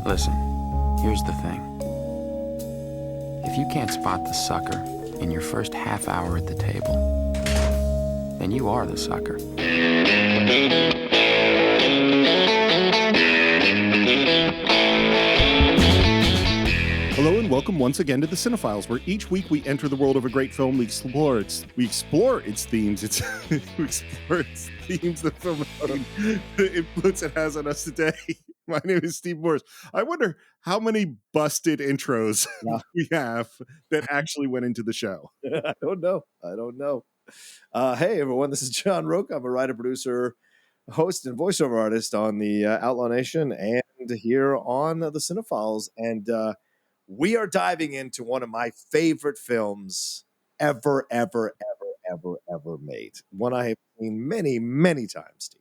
Listen, here's the thing. If you can't spot the sucker in your first half hour at the table, then you are the sucker. Hello and welcome once again to the Cine-Files, where each week we enter the world of a great film. We explore its themes. We explore its themes, the film, the influence it has on us today. My name is Steve Morris. I wonder how many busted intros we have that actually went into the show. I don't know. Hey, everyone. This is John Roque. I'm a writer, producer, host, and voiceover artist on the Outlaw Nation and here on the Cine-Files. And we are diving into one of my favorite films ever made. One I have seen many, many times, Steve.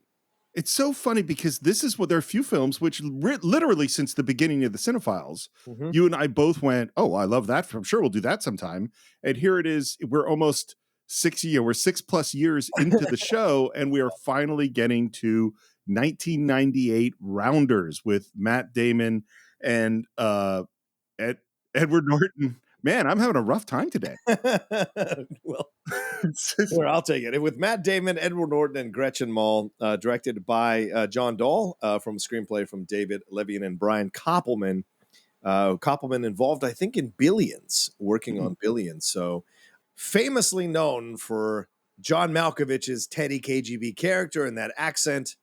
It's so funny because this is what there are a few films which literally since the beginning of the Cine-Files, you and I both went, oh, I love that film. Sure, we'll do that sometime. And here it is. We're almost 6+ years into the show, and we are finally getting to 1998 Rounders with Matt Damon and Edward Norton. Man, I'm having a rough time today. Well, I'll take it. With Matt Damon, Edward Norton, and Gretchen Mol, directed by John Dahl, from a screenplay from David Levian and Brian Koppelman. Koppelman involved, I think, in Billions, working on Billions. So famously known for John Malkovich's Teddy KGB character and that accent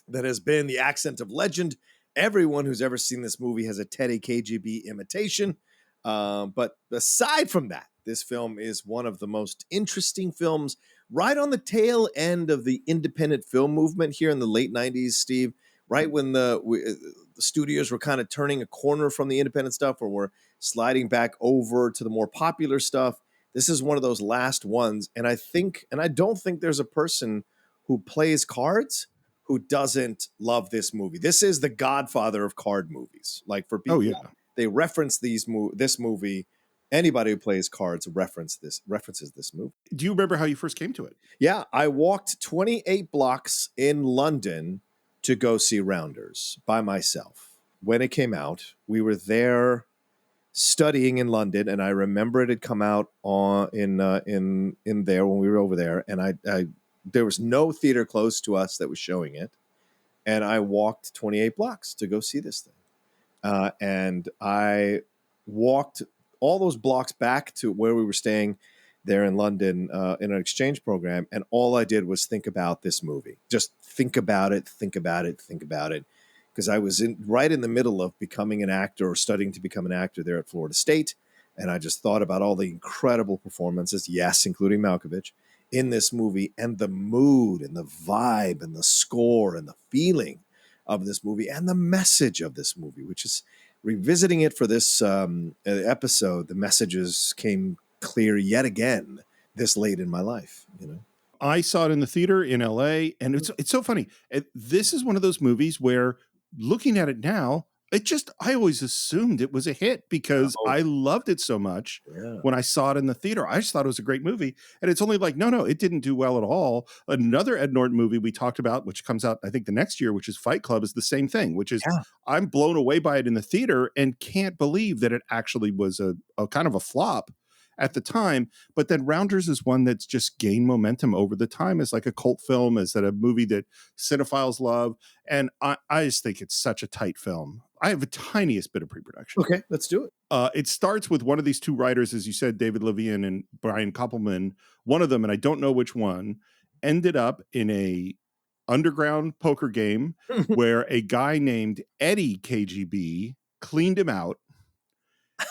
that has been the accent of legend. Everyone who's ever seen this movie has a Teddy KGB imitation. But aside from that, this film is one of the most interesting films right on the tail end of the independent film movement here in the late 90s, Steve, right when the studios were kind of turning a corner from the independent stuff or were sliding back over to the more popular stuff. This is one of those last ones. And I don't think there's a person who plays cards who doesn't love this movie. This is the godfather of card movies. Like for people, they reference this movie. Anybody who plays cards references this movie. Do you remember how you first came to it? Yeah, I walked 28 blocks in London to go see Rounders by myself. When it came out, we were there studying in London, and I remember it had come out in there when we were over there, and I there was no theater close to us that was showing it, and I walked 28 blocks to go see this thing. And I walked all those blocks back to where we were staying there in London in an exchange program, and all I did was think about this movie. Just think about it, because I was right in the middle of becoming an actor or studying to become an actor there at Florida State, and I just thought about all the incredible performances, yes, including Malkovich, in this movie, and the mood and the vibe and the score and the feeling of this movie and the message of this movie, which is revisiting it for this episode. The messages came clear yet again this late in my life. I saw it in the theater in LA, and it's so funny. This is one of those movies where, looking at it now, I always assumed it was a hit because I loved it so much when I saw it in the theater. I just thought it was a great movie. And it's only like, no, it didn't do well at all. Another Ed Norton movie we talked about, which comes out, I think, the next year, which is Fight Club, is the same thing, which is I'm blown away by it in the theater and can't believe that it actually was a kind of a flop at the time. But then Rounders is one that's just gained momentum over the time as like a cult film, as that a movie that cinephiles love. And I just think it's such a tight film. I have the tiniest bit of pre-production. Okay, let's do it. It starts with one of these two writers, as you said, David Levian and Brian Koppelman. One of them, and I don't know which one, ended up in a underground poker game where a guy named Eddie KGB cleaned him out,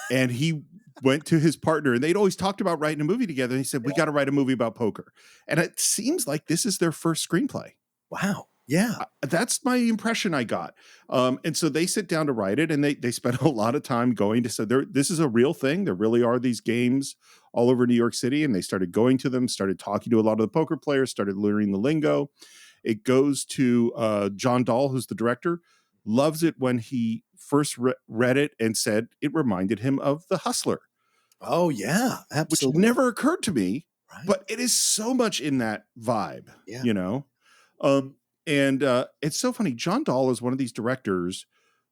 and he went to his partner, and they'd always talked about writing a movie together. And he said, we got to write a movie about poker. And it seems like this is their first screenplay. Wow. Yeah. That's my impression I got. And so they sit down to write it, and they spend a lot of time going to, so this is a real thing. There really are these games all over New York City, and they started going to them, started talking to a lot of the poker players, started learning the lingo. It goes to John Dahl, who's the director, loves it when he first read it and said it reminded him of The Hustler. Oh, yeah, absolutely. Which never occurred to me, but it is so much in that vibe, you know? And it's so funny. John Dahl is one of these directors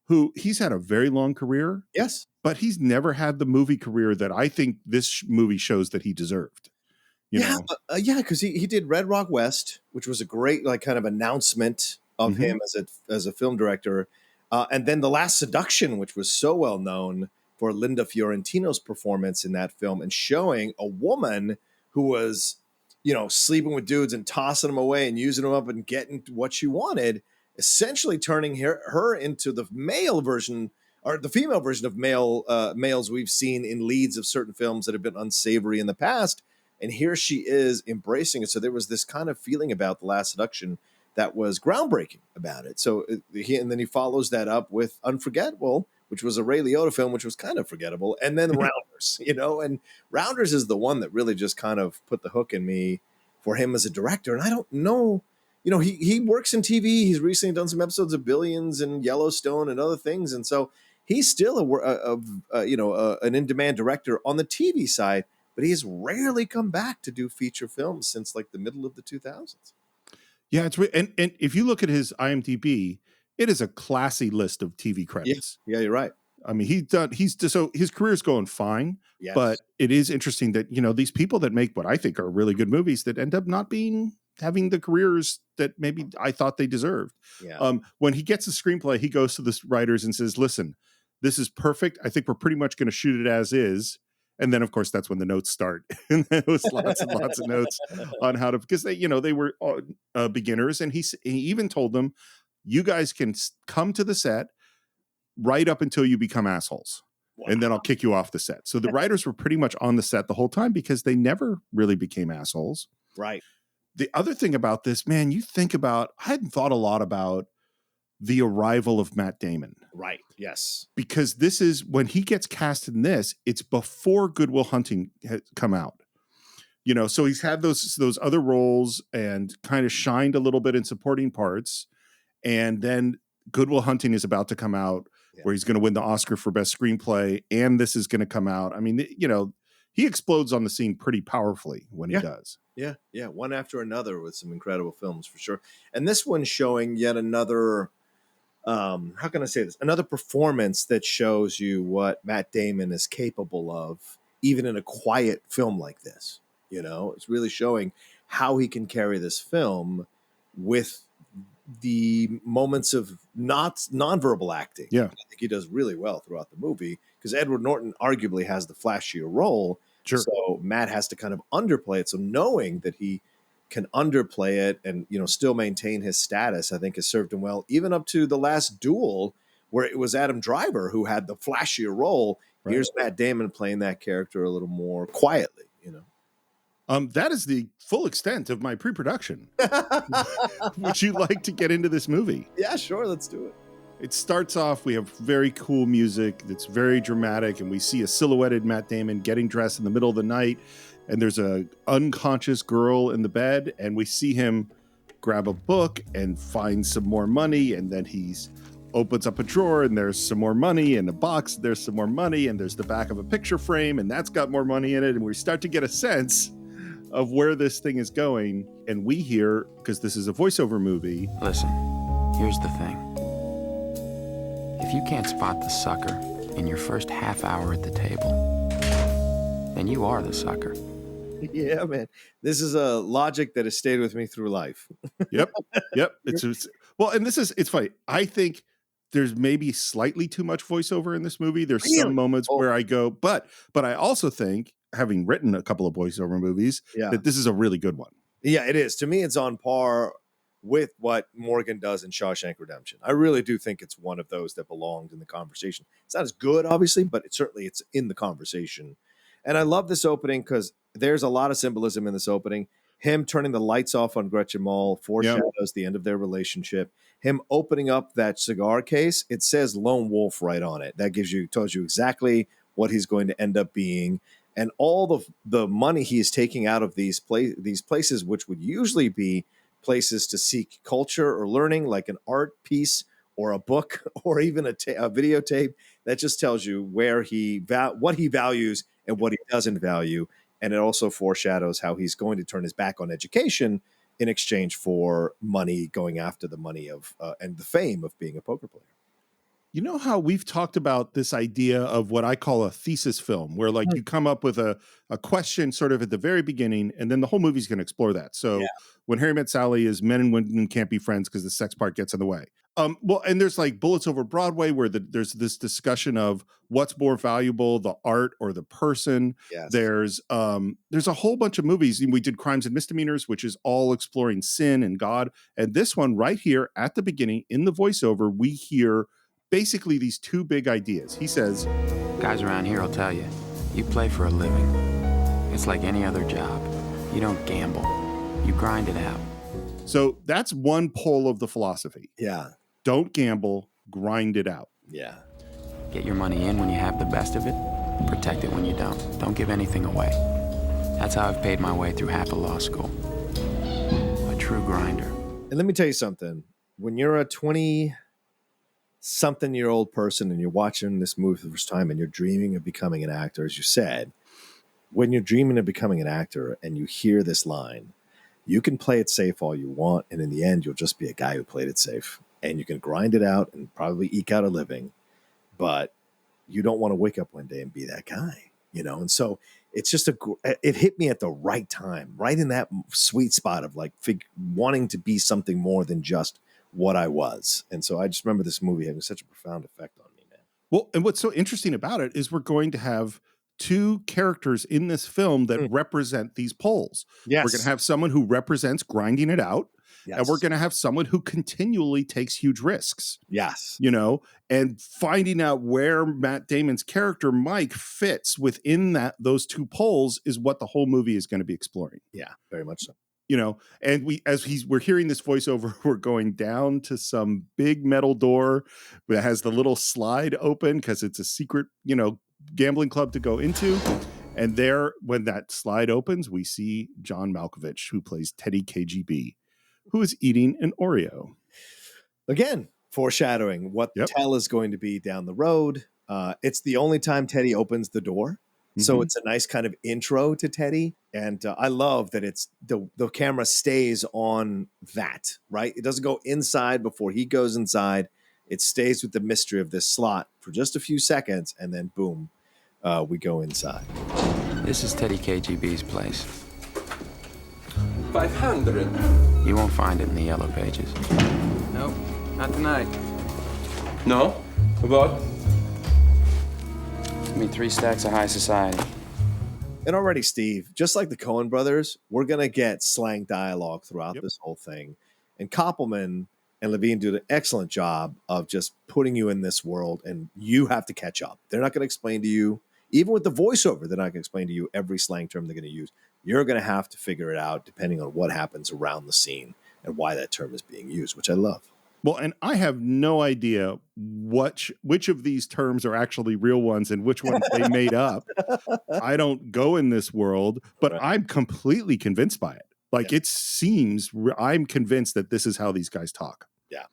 who he's had a very long career. Yes. But he's never had the movie career that I think this movie shows that he deserved. You know? Because he did Red Rock West, which was a great like kind of announcement of him as a film director, and then The Last Seduction, which was so well known for Linda Fiorentino's performance in that film and showing a woman who was, sleeping with dudes and tossing them away and using them up and getting what she wanted, essentially turning her into the male version or the female version of males we've seen in leads of certain films that have been unsavory in the past. And here she is embracing it. So there was this kind of feeling about The Last Seduction that was groundbreaking about it. So and then he follows that up with Unforgettable, which was a Ray Liotta film, which was kind of forgettable. And then Rounders, and Rounders is the one that really just kind of put the hook in me for him as a director. And I don't know, he works in TV. He's recently done some episodes of Billions and Yellowstone and other things. And so he's still an in-demand director on the TV side, but he's rarely come back to do feature films since like the middle of the 2000s. Yeah, and if you look at his IMDb, it is a classy list of TV credits. Yeah, you're right. I mean, so his career's going fine, yes. But it is interesting that, these people that make what I think are really good movies that end up not having the careers that maybe I thought they deserved. Yeah. When he gets the screenplay, he goes to the writers and says, listen, this is perfect. I think we're pretty much going to shoot it as is. And then, of course, that's when the notes start. And there was lots and lots of notes on how to, because they were beginners. And he even told them, you guys can come to the set right up until you become assholes. Wow. And then I'll kick you off the set. So the writers were pretty much on the set the whole time because they never really became assholes. Right. The other thing about this, man, I hadn't thought a lot about the arrival of Matt Damon. Right. Yes. Because this is when he gets cast in this, it's before Good Will Hunting had come out. So he's had those other roles and kind of shined a little bit in supporting parts. And then Good Will Hunting is about to come out where he's going to win the Oscar for best screenplay. And this is going to come out. I mean, he explodes on the scene pretty powerfully when he does. Yeah. Yeah. One after another with some incredible films for sure. And this one's showing yet another, how can I say this? Another performance that shows you what Matt Damon is capable of, even in a quiet film like this. It's really showing how he can carry this film with the moments of nonverbal acting. Yeah. I think he does really well throughout the movie because Edward Norton arguably has the flashier role. Sure. So Matt has to kind of underplay it. So knowing that he can underplay it and still maintain his status, I think has served him well, even up to The Last Duel, where it was Adam Driver who had the flashier role. Right. Here's Matt Damon playing that character a little more quietly, That is the full extent of my pre-production. Would you like to get into this movie? Yeah, sure. Let's do it. It starts off, we have very cool music that's very dramatic, and we see a silhouetted Matt Damon getting dressed in the middle of the night, and there's a unconscious girl in the bed, and we see him grab a book and find some more money, and then he's opens up a drawer and there's some more money, in a box there's some more money, and there's the back of a picture frame and that's got more money in it, and we start to get a sense of where this thing is going. And we hear, because this is a voiceover movie, listen, here's the thing. If you can't spot the sucker in your first half hour at the table, then you are the sucker. Yeah, man. This is a logic that has stayed with me through life. Yep. It's funny. I think there's maybe slightly too much voiceover in this movie. There's some moments where I go, but I also think, having written a couple of voiceover movies, that this is a really good one. Yeah, it is. To me, it's on par with what Morgan does in Shawshank Redemption. I really do think it's one of those that belonged in the conversation. It's not as good, obviously, but it's in the conversation. And I love this opening because there's a lot of symbolism in this opening. Him turning the lights off on Gretchen Mol foreshadows the end of their relationship. Him opening up that cigar case, it says Lone Wolf right on it. That tells you exactly what he's going to end up being. And all the money he is taking out of these places, which would usually be places to seek culture or learning, like an art piece or a book or even a videotape, that just tells you where what he values and what he doesn't value. And it also foreshadows how he's going to turn his back on education in exchange for money, going after the money of and the fame of being a poker player. You know how we've talked about this idea of what I call a thesis film, where like you come up with a question sort of at the very beginning, and then the whole movie's going to explore that. So when Harry Met Sally is men and women can't be friends because the sex part gets in the way. Well, and there's like Bullets Over Broadway, where there's this discussion of what's more valuable, the art or the person. Yes. There's a whole bunch of movies. We did Crimes and Misdemeanors, which is all exploring sin and God. And this one right here at the beginning in the voiceover, we hear basically these two big ideas. He says, Guys around here will tell you, you play for a living. It's like any other job. You don't gamble. You grind it out. So that's one pole of the philosophy. Yeah. Don't gamble, grind it out. Yeah. Get your money in when you have the best of it. Protect it when you don't. Don't give anything away. That's how I've paid my way through half of law school. A true grinder. And let me tell you something. When you're a 20-something-year-old person and you're watching this movie for the first time and you're dreaming of becoming an actor, as you said, when you're dreaming of becoming an actor and you hear this line, you can play it safe all you want, and in the end, you'll just be a guy who played it safe. And you can grind it out and probably eke out a living, but you don't want to wake up one day and be that guy, you know? And so it's just it hit me at the right time, right in that sweet spot of like wanting to be something more than just what I was. And so I just remember this movie having such a profound effect on me, man. Well, and what's so interesting about it is we're going to have two characters in this film that represent these poles. Yes. We're going to have someone who represents grinding it out. Yes. And we're going to have someone who continually takes huge risks. Yes. You know, and finding out where Matt Damon's character Mike fits within those two poles is what the whole movie is going to be exploring. Yeah, very much so. You know, and we're hearing this voiceover, we're going down to some big metal door that has the little slide open because it's a secret, you know, gambling club to go into. And there, when that slide opens, we see John Malkovich, who plays Teddy KGB, who is eating an Oreo. Again, foreshadowing what the tell is going to be down the road. It's the only time Teddy opens the door. So it's a nice kind of intro to Teddy. And I love that it's the camera stays on that, right? It doesn't go inside before he goes inside. It stays with the mystery of this slot for just a few seconds. And then boom, we go inside. This is Teddy KGB's place. 500. You won't find it in the yellow pages. Nope, not tonight. No? What? Give me 3 stacks of high society. And already, Steve, just like the Coen brothers, we're going to get slang dialogue throughout this whole thing. And Koppelman and Levine do an excellent job of just putting you in this world, and you have to catch up. They're not going to explain to you, even with the voiceover, they're not going to explain to you every slang term they're going to use. You're going to have to figure it out depending on what happens around the scene and why that term is being used, which I love. Well, and I have no idea which of these terms are actually real ones and which ones they made up. I don't go in this world, but I'm completely convinced by it. Like it seems, I'm convinced that this is how these guys talk. Yeah.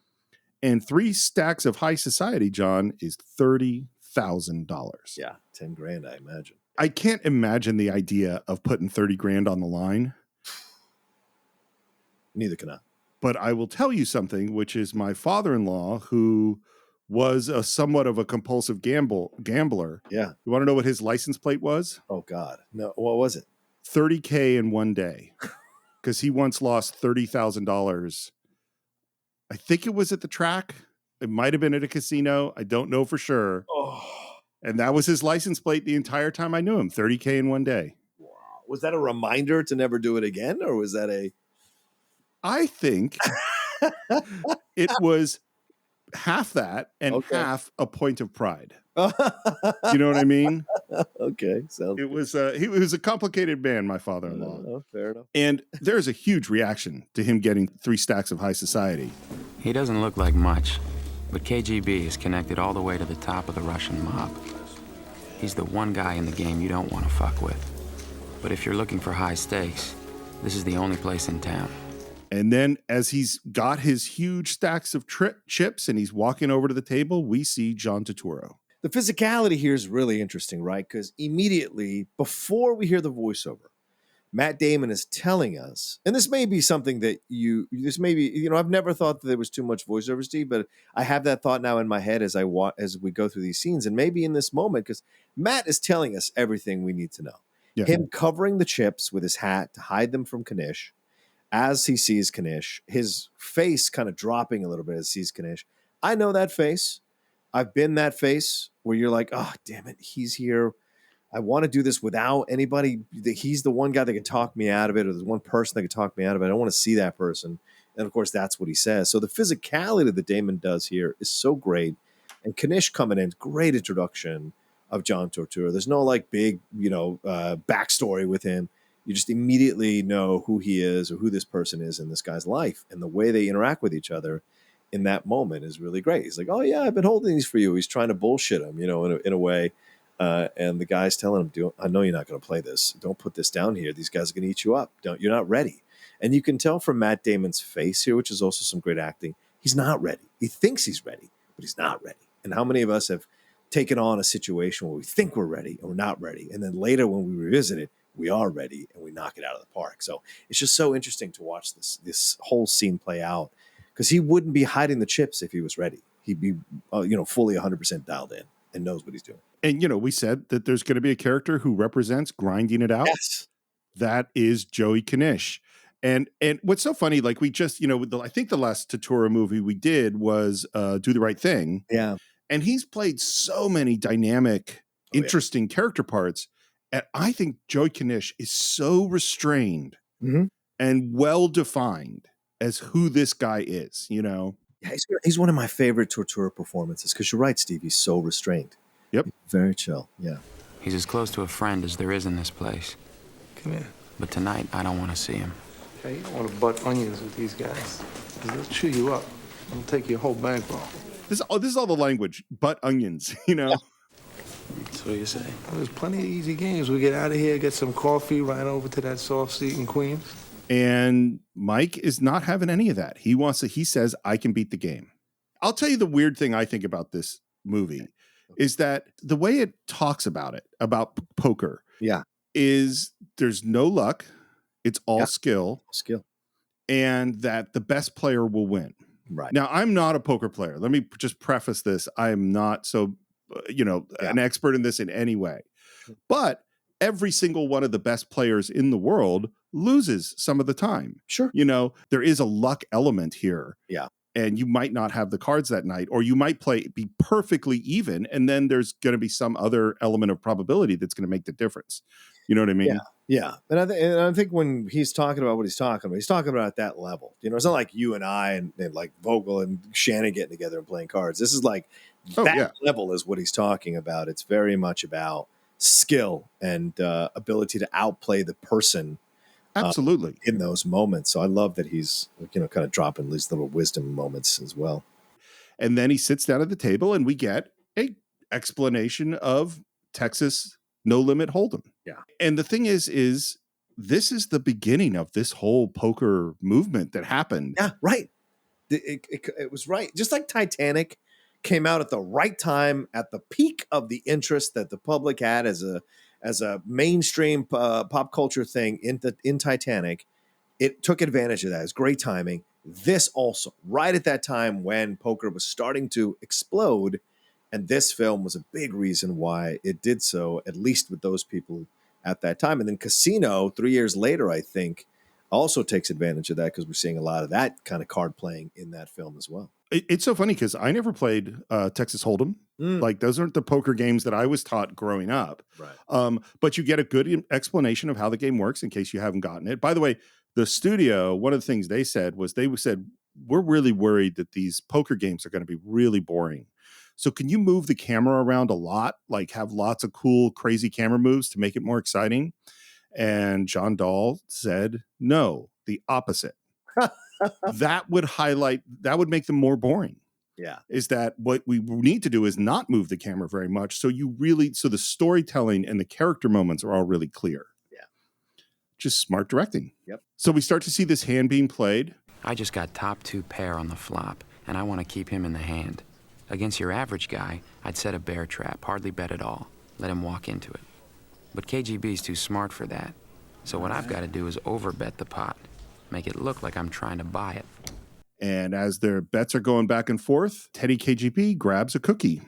And 3 stacks of high society, John, is $30,000. Yeah, 10 grand, I imagine. I can't imagine the idea of putting 30 grand on the line. Neither can I. But I will tell you something, which is my father-in-law, who was a somewhat of a compulsive gambler. Yeah. You want to know what his license plate was? Oh, God. No, what was it? 30K in one day. Because he once lost $30,000. I think it was at the track. It might have been at a casino. I don't know for sure. Oh. And that was his license plate the entire time I knew him. 30K in one day. Wow. Was that a reminder to never do it again? Or was that a... I think it was half that and half a point of pride. You know what I mean? Okay. So it was he was a complicated man, my father-in-law. Fair enough. And there's a huge reaction to him getting 3 stacks of high society. He doesn't look like much, but KGB is connected all the way to the top of the Russian mob. He's the one guy in the game you don't want to fuck with. But if you're looking for high stakes, this is the only place in town. And then as he's got his huge stacks of chips and he's walking over to the table, we see John Turturo. The physicality here is really interesting, right? Because immediately before we hear the voiceover, Matt Damon is telling us, and this may be something that I've never thought that there was too much voiceover, Steve, but I have that thought now in my head as as we go through these scenes, and maybe in this moment, because Matt is telling us everything we need to know. Yeah. Him covering the chips with his hat to hide them from Canish. As he sees Canish, his face kind of dropping a little bit as he sees Canish. I know that face. I've been that face where you're like, oh, damn it, he's here. I want to do this without anybody. He's the one guy that can talk me out of it, or there's one person that can talk me out of it. I don't want to see that person. And of course, that's what he says. So the physicality that Damon does here is so great. And Canish coming in, great introduction of John Turturo. There's no like big, backstory with him. You just immediately know who he is or who this person is in this guy's life. And the way they interact with each other in that moment is really great. He's like, oh, yeah, I've been holding these for you. He's trying to bullshit him, in a way. And the guy's telling him, I know you're not going to play this. Don't put this down here. These guys are going to eat you up. You're not ready. And you can tell from Matt Damon's face here, which is also some great acting, he's not ready. He thinks he's ready, but he's not ready. And how many of us have taken on a situation where we think we're ready and we're not ready. And then later when we revisit it, we are ready and we knock it out of the park. So it's just so interesting to watch this whole scene play out, because he wouldn't be hiding the chips if he was ready. He'd be, fully 100% dialed in and knows what he's doing. And, we said that there's going to be a character who represents grinding it out. Yes. That is Joey Canish. And what's so funny, like we just, I think the last Turturo movie we did was Do the Right Thing. Yeah. And he's played so many dynamic, interesting character parts. And I think Joey Canish is so restrained and well-defined as who this guy is, Yeah, he's one of my favorite Turturo performances, because you're right, Steve. He's so restrained. Yep. Very chill, yeah. He's as close to a friend as there is in this place. Come here. But tonight, I don't want to see him. Hey, you don't want to butt onions with these guys. They'll chew you up. They'll take your whole bankroll. This is all the language, butt onions, That's what you say. Well, there's plenty of easy games. We get out of here, get some coffee, right over to that soft seat in Queens. And Mike is not having any of that. He says, I can beat the game. I'll tell you the weird thing I think about this movie is that the way it talks about it, about poker, is there's no luck. It's all skill. And that the best player will win. Right. Now, I'm not a poker player. Let me just preface this. I am not an expert in this in any way. But every single one of the best players in the world loses some of the time. Sure. There is a luck element here. Yeah. And you might not have the cards that night, or you might be perfectly even, and then there's going to be some other element of probability that's going to make the difference. You know what I mean? Yeah. And I think when he's talking about what he's talking about at that level. It's not like you and I and like Vogel and Shannon getting together and playing cards. This is like level is what he's talking about. It's very much about skill and ability to outplay the person. Absolutely. In those moments. So I love that he's, kind of dropping these little wisdom moments as well. And then he sits down at the table and we get a explanation of Texas No Limit Hold'em. Yeah. And the thing is this is the beginning of this whole poker movement that happened. Yeah, right. It was right. Just like Titanic came out at the right time, at the peak of the interest that the public had as a mainstream pop culture thing in Titanic. It took advantage of that. It's great timing. This also, right at that time when poker was starting to explode, and this film was a big reason why it did so, at least with those people at that time. And then Casino, 3 years later, I think, also takes advantage of that, because we're seeing a lot of that kind of card playing in that film as well. It's so funny because I never played Texas Hold'em. Like those aren't the poker games that I was taught growing up. Right. But you get a good explanation of how the game works in case you haven't gotten it. By the way, the studio, one of the things they said, we're really worried that these poker games are going to be really boring. So can you move the camera around a lot, like have lots of cool, crazy camera moves to make it more exciting? And John Dahl said, no, the opposite. That would make them more boring. Yeah. Is that what we need to do is not move the camera very much. So the storytelling and the character moments are all really clear. Yeah. Just smart directing. Yep. So we start to see this hand being played. I just got top 2 pair on the flop, and I want to keep him in the hand. Against your average guy, I'd set a bear trap, hardly bet at all. Let him walk into it. But KGB's too smart for that. So what I've got to do is overbet the pot, make it look like I'm trying to buy it. And as their bets are going back and forth, Teddy KGB grabs a cookie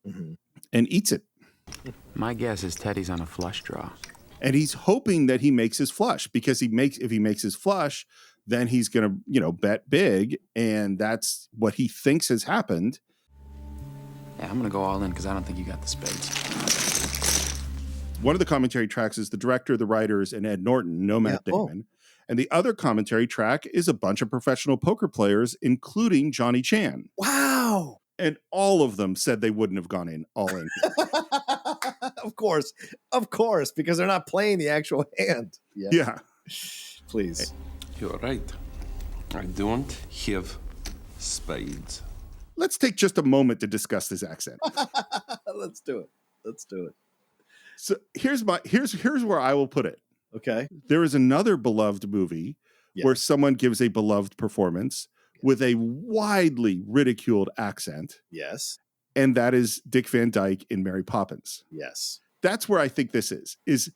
and eats it. My guess is Teddy's on a flush draw. And he's hoping that he makes his flush, because if he makes his flush, then he's going to, bet big. And that's what he thinks has happened. Yeah, I'm going to go all in because I don't think you got the spades. One of the commentary tracks is the director, the writers, and Ed Norton, no Matt Damon. And the other commentary track is a bunch of professional poker players, including Johnny Chan. Wow. And all of them said they wouldn't have gone in all in. Of course, because they're not playing the actual hand. Yeah. Please. You're right. I don't have spades. Let's take just a moment to discuss this accent. Let's do it. So here's where I will put it. Okay. There is another beloved movie where someone gives a beloved performance with a widely ridiculed accent. Yes. And that is Dick Van Dyke in Mary Poppins. Yes. That's where I think this is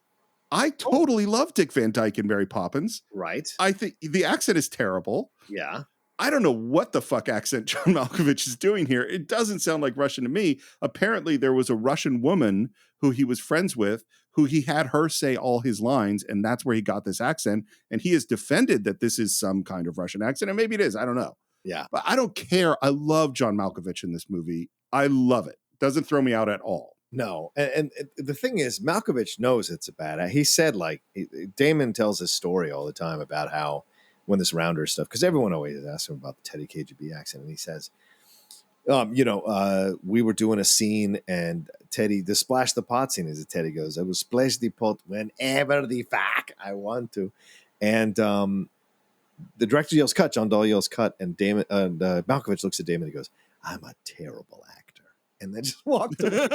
I totally love Dick Van Dyke in Mary Poppins. Right. I think the accent is terrible. Yeah. I don't know what the fuck accent John Malkovich is doing here. It doesn't sound like Russian to me. Apparently there was a Russian woman who he was friends with, who he had her say all his lines, and that's where he got this accent. And he has defended that this is some kind of Russian accent, and maybe it is. I don't know. Yeah. But I don't care. I love John Malkovich in this movie. I love it. Doesn't throw me out at all. No. And the thing is, Malkovich knows it's a bad. He said, Damon tells his story all the time about how when this rounder stuff, because everyone always asks him about the Teddy KGB accent, and he says, we were doing a scene, and Teddy, the splash the pot scene is Teddy goes, I will splash the pot whenever the fuck I want to. And the director yells cut, John Dahl yells cut, and Damon Malkovich looks at Damon and he goes, I'm a terrible actor. And then just walked away.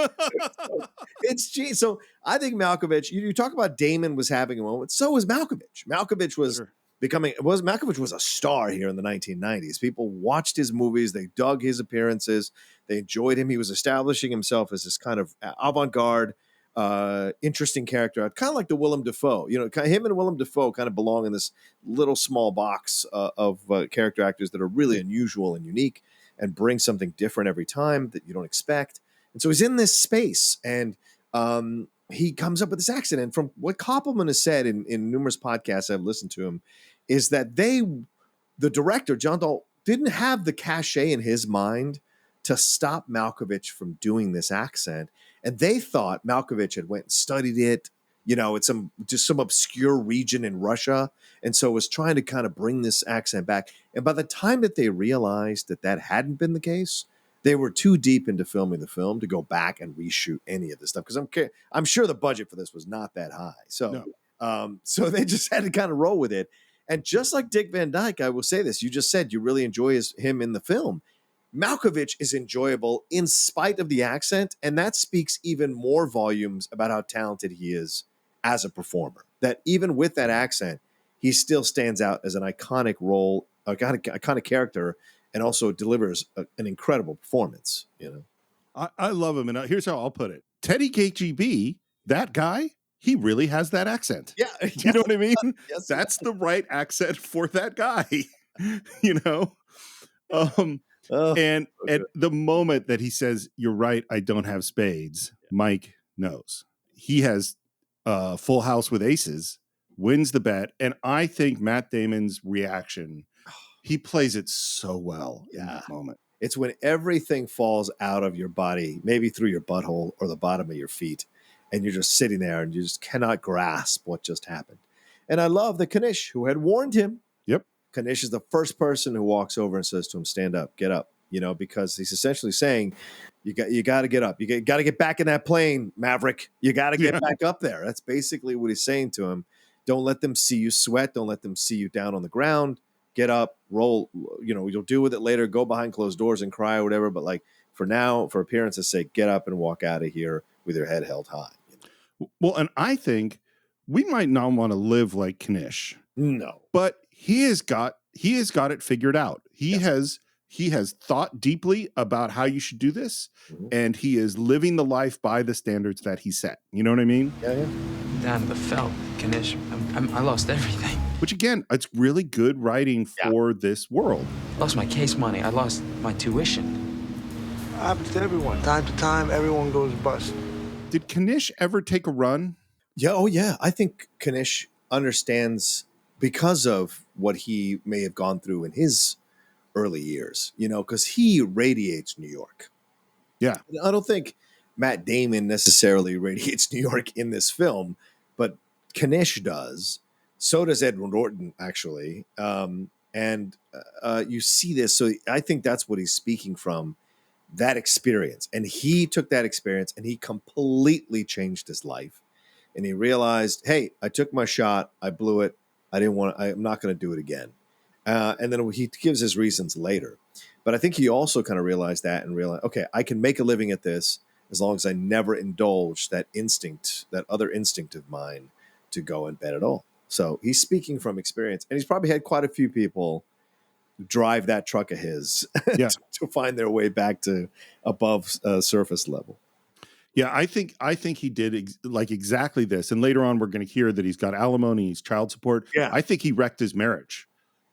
It's geez. So I think Malkovich, you talk about Damon was having a moment, so was Malkovich. Malkovich was Malkovich was a star here in the 1990s. People watched his movies, they dug his appearances, they enjoyed him. He was establishing himself as this kind of avant-garde, interesting character, kind of like the Willem Dafoe. Him and Willem Dafoe kind of belong in this little small box of character actors that are really unusual and unique and bring something different every time that you don't expect. And so he's in this space, and he comes up with this accent. And from what Koppelman has said in numerous podcasts I've listened to him, is that the director, John Dahl, didn't have the cachet in his mind to stop Malkovich from doing this accent. And they thought Malkovich had went and studied it, it's some obscure region in Russia. And so was trying to kind of bring this accent back. And by the time that they realized that hadn't been the case, they were too deep into filming the film to go back and reshoot any of this stuff. Because I'm sure the budget for this was not that high. So, so they just had to kind of roll with it. And just like Dick Van Dyke, I will say this, you just said you really enjoy him in the film. Malkovich is enjoyable in spite of the accent, and that speaks even more volumes about how talented he is as a performer. That even with that accent, he still stands out as an iconic role, iconic character, and also delivers an incredible performance. I love him, and here's how I'll put it: Teddy KGB, that guy, he really has that accent. Yeah, you know what I mean. Yes, that's the right accent for that guy. And at the moment that he says, "You're right, I don't have spades," Mike knows he has full house with aces, wins the bet. And I think Matt Damon's reaction, he plays it so well in that moment. It's when everything falls out of your body, maybe through your butthole or the bottom of your feet, and you're just sitting there and you just cannot grasp what just happened. And I love that Canish, who had warned him. Yep. Canish is the first person who walks over and says to him, stand up, get up, because he's essentially saying, you got to get up. You got to get back in that plane, Maverick. You got to get back up there. That's basically what he's saying to him. Don't let them see you sweat. Don't let them see you down on the ground. Get up, roll, you'll deal with it later, go behind closed doors and cry or whatever. But for now, for appearance's sake, get up and walk out of here with your head held high. Well, and I think we might not want to live like Canish. No. But he has got it figured out. He has he has thought deeply about how you should do this, Mhm. and he is living the life by the standards that he set. You know what I mean? Yeah. Down to the felt, Canish. I lost everything. Which again, it's really good writing for this world. Lost my case money. I lost my tuition. Happens to everyone. Time to time, everyone goes bust. Did Canish ever take a run? Yeah. Oh, yeah. I think Canish understands because of what he may have gone through in his early years, because he radiates New York. Yeah. I don't think Matt Damon necessarily radiates New York in this film, but Canish does. So does Edward Norton, actually. And you see this. So I think that's what he's speaking from, that experience. And he took that experience and he completely changed his life. And he realized, hey, I took my shot. I blew it. I'm not going to do it again. And then he gives his reasons later. But I think he also kind of realized that and realized, okay, I can make a living at this as long as I never indulge that instinct, that other instinct of mine to go and bet it all. So he's speaking from experience. And he's probably had quite a few people drive that truck of his to find their way back to above surface level. Yeah, I think he did exactly this. And later on, we're going to hear that he's got alimony, he's child support. Yeah. I think he wrecked his marriage.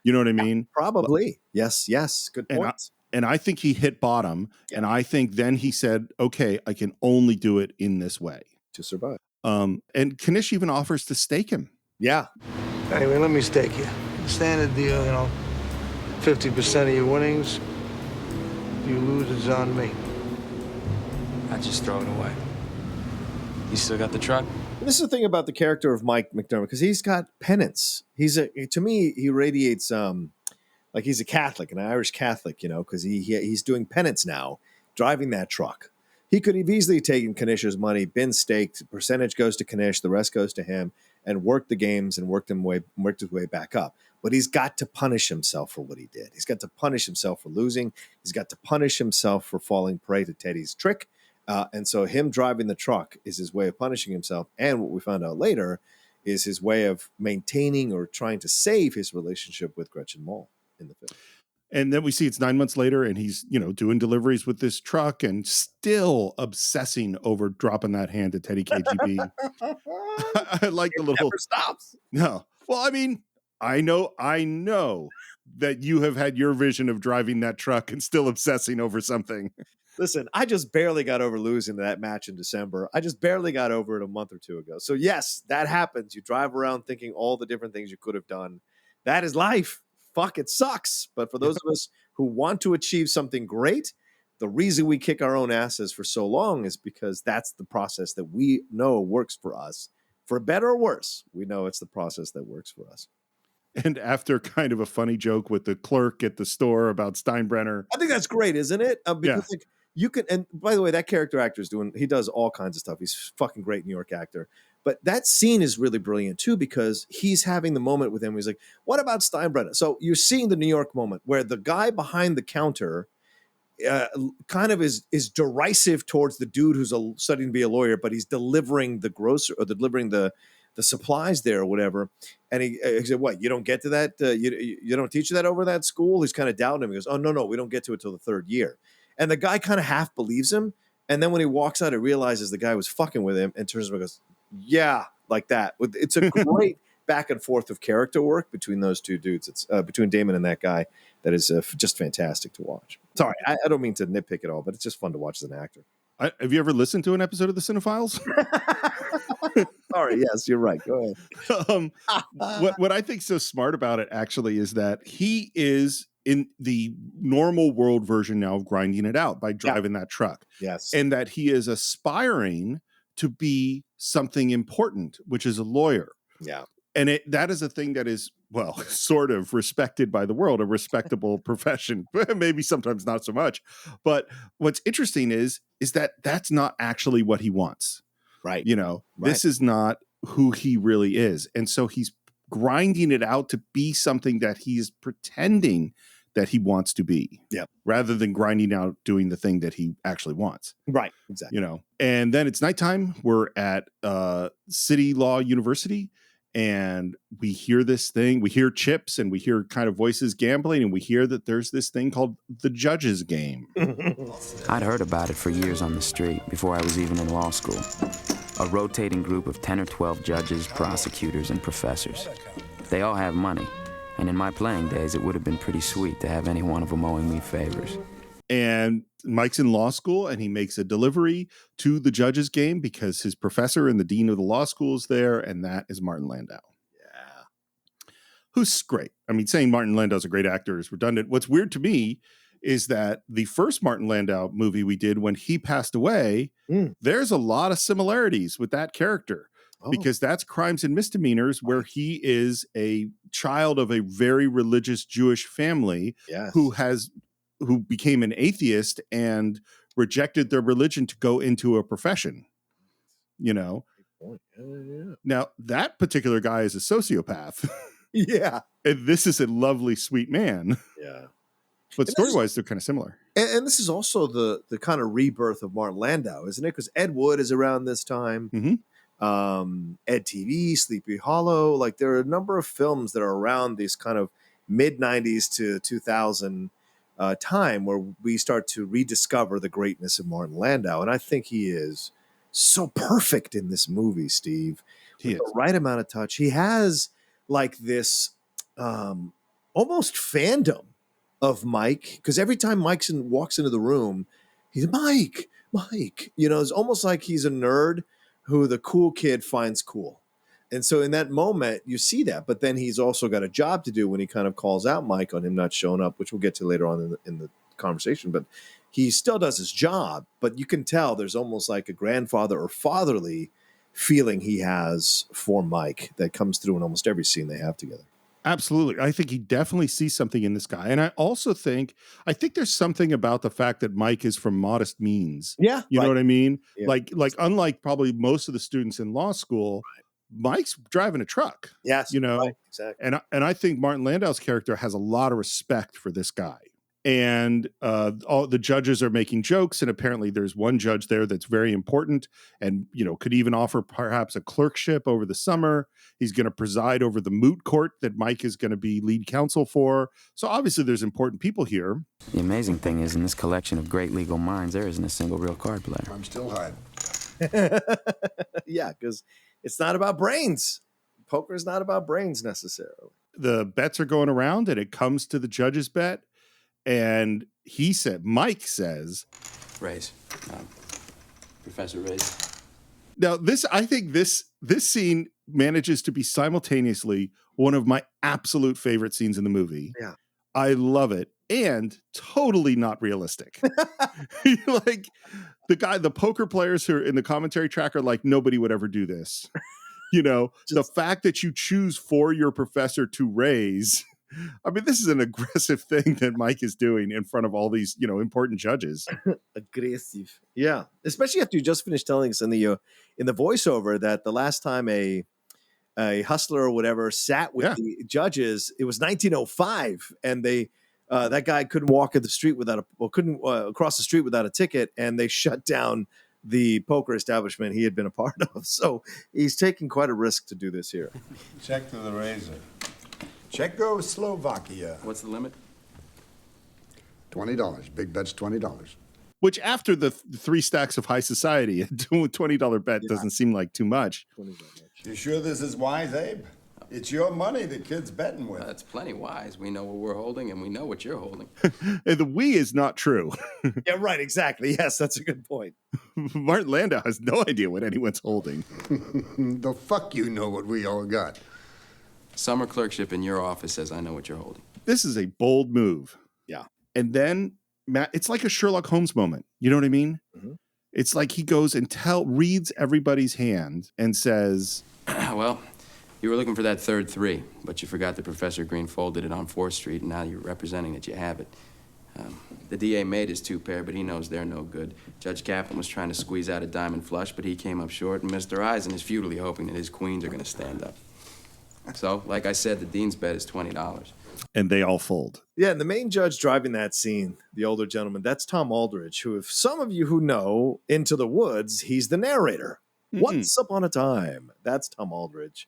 You know what I mean? Probably. Yes. Good point. And I think he hit bottom. Yeah. And I think then he said, okay, I can only do it in this way. To survive. And Canish even offers to stake him. Yeah. Anyway, let me stake you. Standard deal, 50% of your winnings. If you lose, it's on me. I just throw it away. You still got the truck? This is the thing about the character of Mike McDermott, because he's got penance. To me, he radiates like he's a Catholic, an Irish Catholic, because he's doing penance now, driving that truck. He could have easily taken Canish's money, been staked, percentage goes to Canish, the rest goes to him, and worked the games and worked his way back up. But he's got to punish himself for what he did. He's got to punish himself for losing. He's got to punish himself for falling prey to Teddy's trick. And so him driving the truck is his way of punishing himself. And what we found out later is his way of maintaining or trying to save his relationship with Gretchen Mol in the film. And then we see it's 9 months later and he's, doing deliveries with this truck and still obsessing over dropping that hand to Teddy KGB. I like the little... Never stops. No. Well, I mean, I know that you have had your vision of driving that truck and still obsessing over something. Listen, I just barely got over losing that match in December. I just barely got over it a month or two ago. So yes, that happens. You drive around thinking all the different things you could have done. That is life. Fuck, it sucks. But for those of us who want to achieve something great, the reason we kick our own asses for so long is because that's the process that we know works for us. For better or worse, we know it's the process that works for us. And after kind of a funny joke with the clerk at the store about Steinbrenner. I think that's great, isn't it? Because you can, and by the way, that character actor he does all kinds of stuff. He's a fucking great New York actor. But that scene is really brilliant too, because he's having the moment with him. He's like, what about Steinbrenner? So you're seeing the New York moment where the guy behind the counter kind of is derisive towards the dude who's studying to be a lawyer, but he's delivering the grocery or delivering the supplies there or whatever. And he said, what, you don't get to that? You don't teach that over that school? He's kind of doubting him. He goes, oh, no, we don't get to it till the third year. And the guy kind of half believes him. And then when he walks out, he realizes the guy was fucking with him and turns around and goes, yeah, like that. It's a great back and forth of character work between those two dudes. It's between Damon and that guy that is just fantastic to watch. Sorry, I don't mean to nitpick at all, but it's just fun to watch as an actor. Have you ever listened to an episode of the Cine-Files? Sorry, yes, you're right. Go ahead. What I think's so smart about it actually is that he is in the normal world version now of grinding it out by driving that truck. Yes. And that he is aspiring to be something important, which is a lawyer. Yeah. And that is a thing that is, well, sort of respected by the world, a respectable profession, maybe sometimes not so much. But what's interesting is that that's not actually what he wants. Right. This is not who he really is. And so he's grinding it out to be something that he's pretending that he wants to be. Yeah. Rather than grinding out doing the thing that he actually wants. Right. Exactly. And then it's nighttime. We're at City Law University. And we hear this thing, we hear chips and we hear kind of voices gambling, and we hear that there's this thing called the judge's game. I'd heard about it for years on the street before I was even in law school. A rotating group of 10 or 12 judges, prosecutors, and professors. They all have money, and in my playing days, it would have been pretty sweet to have any one of them owing me favors. And Mike's in law school, and he makes a delivery to the judge's game because his professor and the dean of the law school is there, and that is Martin Landau. Yeah. Who's great. I mean, saying Martin Landau's a great actor is redundant. What's weird to me is that the first Martin Landau movie we did when he passed away, there's a lot of similarities with that character. Because that's Crimes and Misdemeanors, where he is a child of a very religious Jewish family who became an atheist and rejected their religion to go into a profession. You know? Now, that particular guy is a sociopath. Yeah. And this is a lovely, sweet man. Yeah. But story-wise, they're kind of similar. And this is also the kind of rebirth of Martin Landau, isn't it? Because Ed Wood is around this time. Mm-hmm. Ed TV, Sleepy Hollow. Like, there are a number of films that are around these kind of mid-90s to 2000 time where we start to rediscover the greatness of Martin Landau. And I think he is so perfect in this movie, Steve. With the right amount of touch. He has like this almost fandom of Mike, because every time Mike walks into the room, he's Mike. You know, it's almost like he's a nerd who the cool kid finds cool. And so in that moment, you see that. But then he's also got a job to do when he kind of calls out Mike on him not showing up, which we'll get to later on in the conversation. But he still does his job. But you can tell there's almost like a grandfather or fatherly feeling he has for Mike that comes through in almost every scene they have together. Absolutely. I think he definitely sees something in this guy. And I also think there's something about the fact that Mike is from modest means. Yeah. You know what I mean? Yeah. Like unlike probably most of the students in law school, Mike's driving a truck. Yes. You know, right, exactly. And I think Martin Landau's character has a lot of respect for this guy. And all the judges are making jokes, and apparently there's one judge there that's very important and, you know, could even offer perhaps a clerkship over the summer. He's going to preside over the moot court that Mike is going to be lead counsel for. So obviously there's important people here. The amazing thing is, in this collection of great legal minds, there isn't a single real card player. I'm still hiding. Yeah, because it's not about brains. Poker is not about brains necessarily. The bets are going around, and it comes to the judge's bet. And Mike says, Raise. Professor Raise. Now, I think this scene manages to be simultaneously one of my absolute favorite scenes in the movie. Yeah. I love it. And totally not realistic. Like the poker players who are in the commentary track are like, nobody would ever do this. You know, the fact that you choose for your professor to raise. I mean, this is an aggressive thing that Mike is doing in front of all these, you know, important judges. Aggressive. Yeah. Especially after you just finished telling us in the voiceover that the last time a hustler or whatever sat with the judges, it was 1905, and they that guy couldn't walk in the street couldn't cross the street without a ticket, and they shut down the poker establishment he had been a part of. So he's taking quite a risk to do this here. Check to the razor. Czechoslovakia. What's the limit? $20. Big bet's $20. Which, after the 3 stacks of high society, a $20 bet doesn't seem like too much. You sure this is wise, Abe? It's your money the kid's betting with. That's plenty wise. We know what we're holding, and we know what you're holding. And the we is not true. Yeah, right. Exactly. Yes, that's a good point. Martin Landau has no idea what anyone's holding. The fuck you know what we all got. Summer clerkship in your office says I know what you're holding. This is a bold move. Yeah. And then, Matt, it's like a Sherlock Holmes moment. You know what I mean? Mm-hmm. It's like he goes and reads everybody's hand and says, Well, you were looking for that third 3, but you forgot that Professor Green folded it on 4th Street, and now you're representing that you have it. The DA made his 2 pair, but he knows they're no good. Judge Kaplan was trying to squeeze out a diamond flush, but he came up short, and Mr. Eisen is futilely hoping that his queens are going to stand up. So, like I said, the dean's bet is $20. And they all fold. Yeah, and the main judge driving that scene, the older gentleman, that's Tom Aldridge, who, if some of you who know Into the Woods, he's the narrator. Once Upon a Time. That's Tom Aldridge.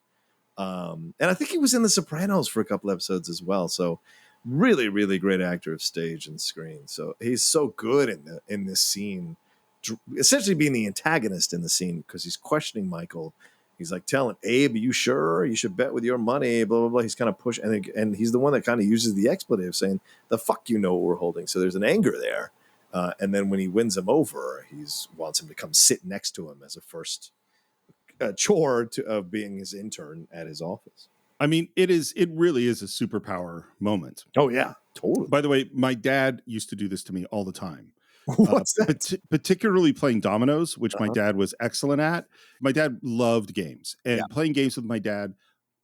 And I think he was in The Sopranos for a couple episodes as well. So really, really great actor of stage and screen. So he's so good in this scene, essentially being the antagonist in the scene because he's questioning Michael. He's like telling Abe, "Are you sure? You should bet with your money." Blah blah blah. He's kind of pushing, and he's the one that kind of uses the expletive, saying, "The fuck you know what we're holding." So there's an anger there, and then when he wins him over, he wants him to come sit next to him as a first chore of being his intern at his office. I mean, it really is a superpower moment. Oh yeah, totally. By the way, my dad used to do this to me all the time. What's that? Particularly playing dominoes, which my dad was excellent at. My dad loved games, and playing games with my dad,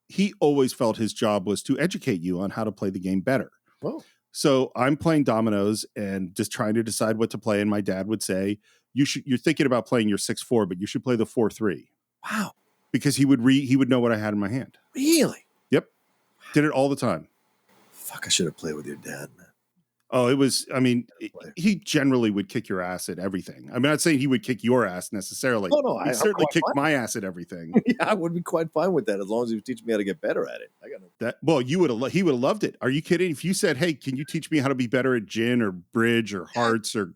he always felt his job was to educate you on how to play the game better. Oh. So I'm playing dominoes and just trying to decide what to play, and my dad would say, "You're thinking about playing your 6-4, but you should play the 4-3." Wow. Because he would know what I had in my hand. Really? Yep. Did it all the time. Fuck, I should have played with your dad, man. Oh, it was, I mean, he generally would kick your ass at everything. I'm not saying he would kick your ass necessarily. Oh, no, He'd certainly kick my ass at everything. Yeah, I would be quite fine with that as long as he would teach me how to get better at it. I got no. Well, he would have loved it. Are you kidding? If you said, "Hey, can you teach me how to be better at gin or bridge or hearts or,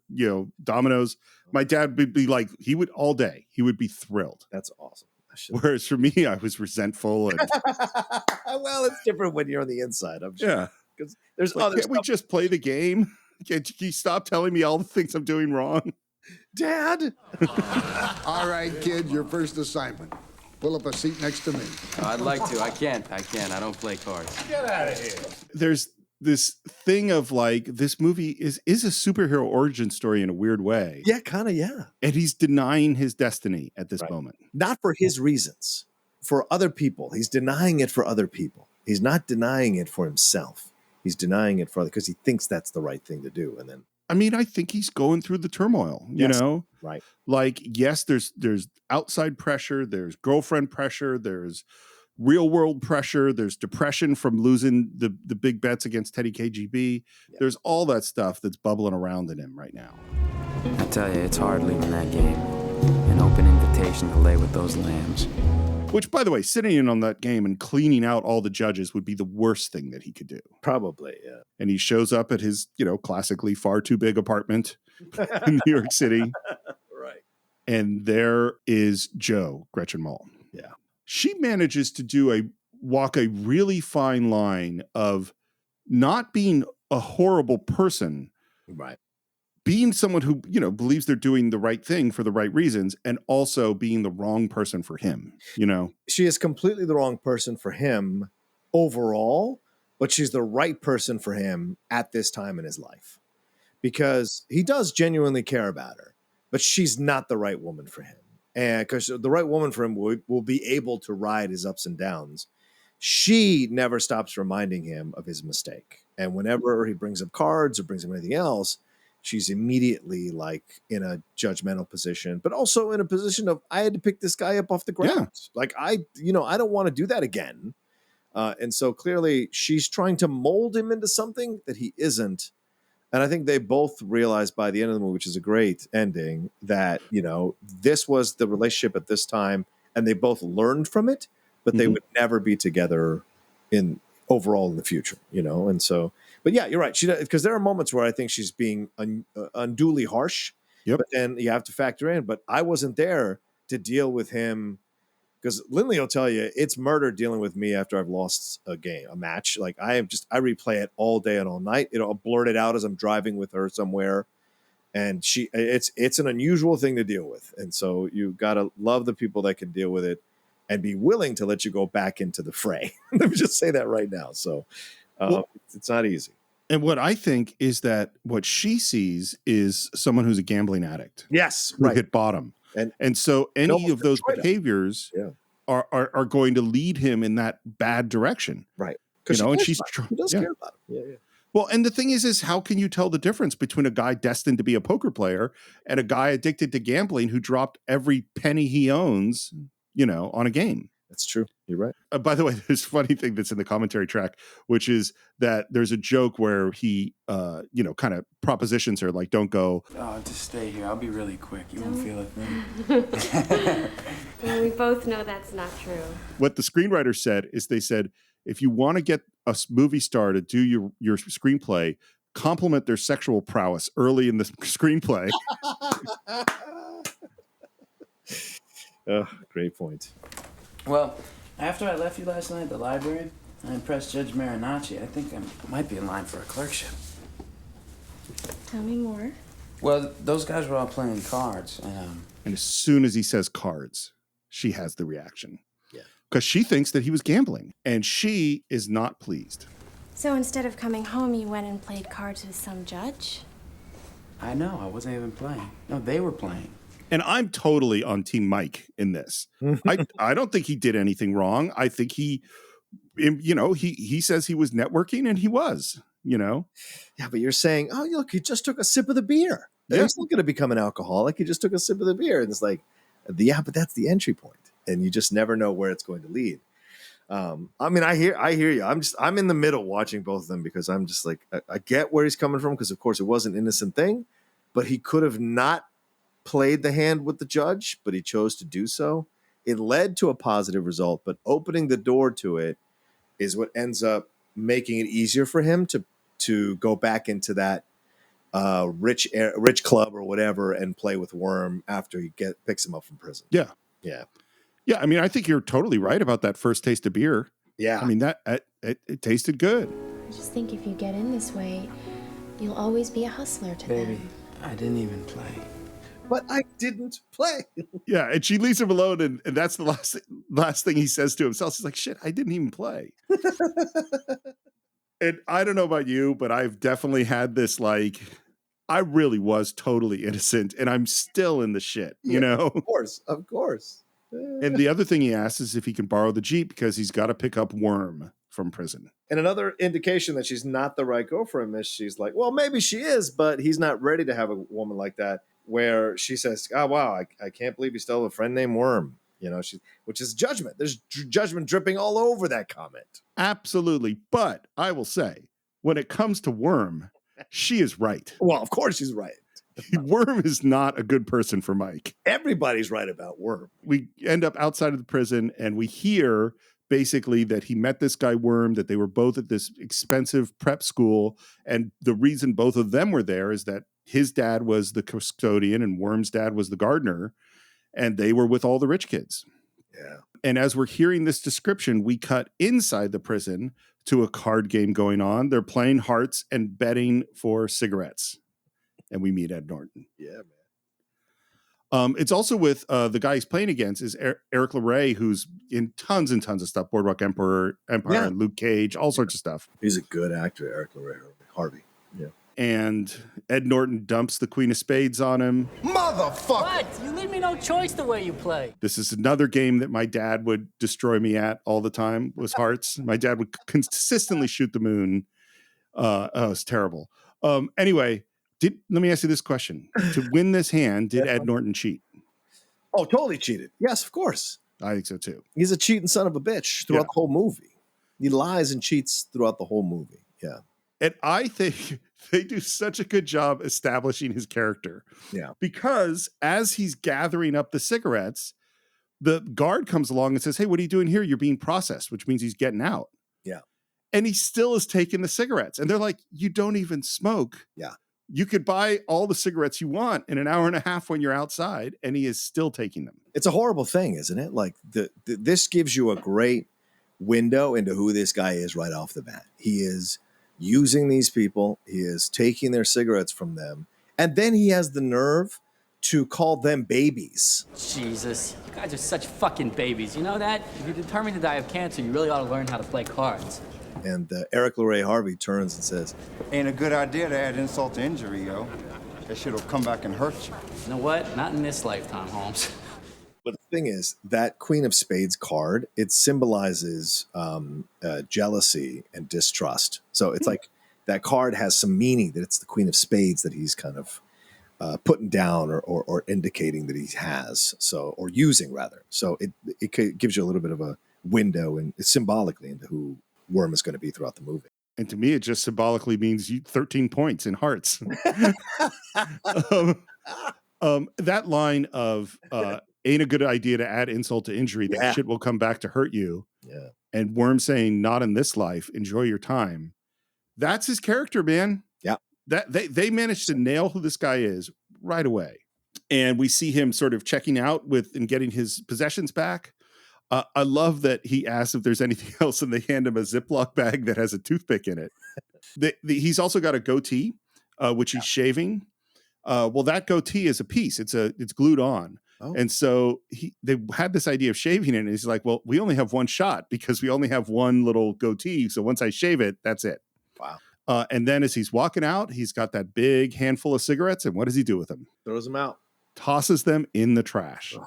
dominoes?" My dad would be like, he would all day. He would be thrilled. That's awesome. Whereas for me, I was resentful. And well, it's different when you're on the inside. I'm sure. Yeah. Because there's other Can't we just play the game? Can you stop telling me all the things I'm doing wrong? Dad? All right, kid, your first assignment. Pull up a seat next to me. I'd like to. I can't. I don't play cards. Get out of here. There's this thing of like, this movie is a superhero origin story in a weird way. Yeah, kind of, yeah. And he's denying his destiny at this moment. Not for his reasons, for other people. He's denying it for other people. He's not denying it for himself. He's denying it for because he thinks that's the right thing to do. And then, I mean, I think he's going through the turmoil, you know? Right. Like, yes, there's outside pressure, there's girlfriend pressure, there's real world pressure, there's depression from losing the big bets against Teddy KGB. Yeah. There's all that stuff that's bubbling around in him right now. I tell you, it's hard leaving that game. An open invitation to lay with those lambs. Which, by the way, sitting in on that game and cleaning out all the judges would be the worst thing that he could do. Probably, yeah. And he shows up at his, classically far too big apartment in New York City. Right. And there is Jo, Gretchen Mol. Yeah. She manages to walk a really fine line of not being a horrible person. Right. Being someone who, believes they're doing the right thing for the right reasons, and also being the wrong person for him, She is completely the wrong person for him overall, but she's the right person for him at this time in his life. Because he does genuinely care about her, but she's not the right woman for him. And because the right woman for him will be able to ride his ups and downs. She never stops reminding him of his mistake. And whenever he brings up cards or brings up anything else, she's immediately like in a judgmental position, but also in a position of, I had to pick this guy up off the ground. Yeah. Like I don't want to do that again. And so clearly she's trying to mold him into something that he isn't. And I think they both realized by the end of the movie, which is a great ending, that, this was the relationship at this time and they both learned from it, but they would never be together overall in the future, And so, but yeah, you're right. Because there are moments where I think she's being unduly harsh. Yep. But then you have to factor in. But I wasn't there to deal with him, because Lindley will tell you it's murder dealing with me after I've lost a match. Like I replay it all day and all night. I'll blurt it out as I'm driving with her somewhere, and it's an unusual thing to deal with. And so you gotta love the people that can deal with it and be willing to let you go back into the fray. Let me just say that right now. So. It's not easy. And what I think is that what she sees is someone who's a gambling addict. Yes, who hit bottom. And so any of those behaviors are going to lead him in that bad direction. Right. She does care about him. Yeah. Well, and the thing is how can you tell the difference between a guy destined to be a poker player and a guy addicted to gambling who dropped every penny he owns, on a game? That's true. You're right. By the way, there's a funny thing that's in the commentary track, which is that there's a joke where he, kind of propositions her, like, don't go. Oh, just stay here. I'll be really quick. You won't feel a thing. we both know that's not true. What the screenwriter said is they said, if you want to get a movie star to do your screenplay, compliment their sexual prowess early in the screenplay. Oh, great point. Well, after I left you last night at the library, I impressed Judge Marinacci. I think I might be in line for a clerkship. Tell me more. Well, those guys were all playing cards, And as soon as he says cards, she has the reaction. Yeah. Because she thinks that he was gambling, and she is not pleased. So instead of coming home, you went and played cards with some judge? I know, I wasn't even playing. No, they were playing. And I'm totally on Team Mike in this. I don't think he did anything wrong. I think he says he was networking, and he was, Yeah, but you're saying, oh, look, he just took a sip of the beer. Yeah. He's not going to become an alcoholic. He just took a sip of the beer. And it's like, yeah, but that's the entry point. And you just never know where it's going to lead. I mean, I hear you. I'm in the middle watching both of them because I'm just like, I get where he's coming from because, of course, it was an innocent thing, but he could have not played the hand with the judge, but he chose to do so. It led to a positive result, but opening the door to it is what ends up making it easier for him to go back into that rich club or whatever and play with Worm after he picks him up from prison. Yeah. Yeah. Yeah, I mean, I think you're totally right about that first taste of beer. Yeah. I mean, it tasted good. I just think if you get in this way, you'll always be a hustler to Baby, them. I didn't even play. But I didn't play. Yeah, and she leaves him alone, and that's the last thing he says to himself. He's like, shit, I didn't even play. And I don't know about you, but I've definitely had this, like, I really was totally innocent, and I'm still in the shit, you know? Of course. And the other thing he asks is if he can borrow the Jeep because he's got to pick up Worm from prison. And another indication that she's not the right girl for him is she's like, well, maybe she is, but he's not ready to have a woman like that. Where she says, oh, wow, I can't believe you still have a friend named Worm. Which is judgment. There's judgment dripping all over that comment. Absolutely. But I will say, when it comes to Worm, she is right. Well, of course she's right. Worm is not a good person for Mike. Everybody's right about Worm. We end up outside of the prison, and we hear basically that he met this guy Worm, that they were both at this expensive prep school. And the reason both of them were there is that his dad was the custodian and Worm's dad was the gardener, and they were with all the rich kids. Yeah. And as we're hearing this description, we cut inside the prison to a card game going on. They're playing hearts and betting for cigarettes. And we meet Ed Norton. Yeah, man. It's also with the guy he's playing against is Eric LeRae, who's in tons and tons of stuff. Boardwalk Empire, Yeah. and Luke Cage, all sorts of stuff. He's a good actor, Eric LeRae Harvey. Yeah. And Ed Norton dumps the Queen of Spades on him. Motherfucker! What? You leave me no choice the way you play. This is another game that my dad would destroy me at all the time, was hearts. My dad would consistently shoot the moon. It's terrible. Anyway, let me ask you this question. To win this hand, did Ed Norton cheat? Oh, totally cheated. Yes, of course. I think so too. He's a cheating son of a bitch throughout the whole movie. He lies and cheats throughout the whole movie. Yeah. And I think they do such a good job establishing his character. Yeah. Because as he's gathering up the cigarettes, the guard comes along and says, hey, what are you doing here? You're being processed, which means he's getting out. Yeah. And he still is taking the cigarettes. And they're like, you don't even smoke. Yeah. You could buy all the cigarettes you want in an hour and a half when you're outside, and he is still taking them. It's a horrible thing, isn't it? Like this gives you a great window into who this guy is right off the bat. He is using these people. He is taking their cigarettes from them. And then he has the nerve to call them babies. Jesus, you guys are such fucking babies. You know that? If you're determined to die of cancer, you really ought to learn how to play cards. And Eric LeRae Harvey turns and says, Ain't a good idea to add insult to injury, yo. That shit'll come back and hurt you. You know what? Not in this lifetime, Holmes. but the thing is, that Queen of Spades card, it symbolizes jealousy and distrust. So it's like that card has some meaning that it's the Queen of Spades that he's kind of putting down or indicating that he has, or using rather. So it gives you a little bit of a window and symbolically into who Worm is going to be throughout the movie. And to me, it just symbolically means 13 points in hearts. That line of ain't a good idea to add insult to injury. That shit will come back to hurt you. Yeah. And Worm saying, not in this life, enjoy your time. That's his character, man. Yeah. That they managed to nail who this guy is right away. And we see him sort of checking out with and getting his possessions back. I love that he asks if there's anything else and they hand him a Ziploc bag that has a toothpick in it. He's also got a goatee, which he's shaving. Well, that goatee is a piece. It's glued on. Oh. And so they had this idea of shaving it. And he's like, well, we only have one shot because we only have one little goatee. So once I shave it, that's it. Wow. And then as he's walking out, he's got that big handful of cigarettes. And what does he do with them? Throws them out. Tosses them in the trash. Ugh.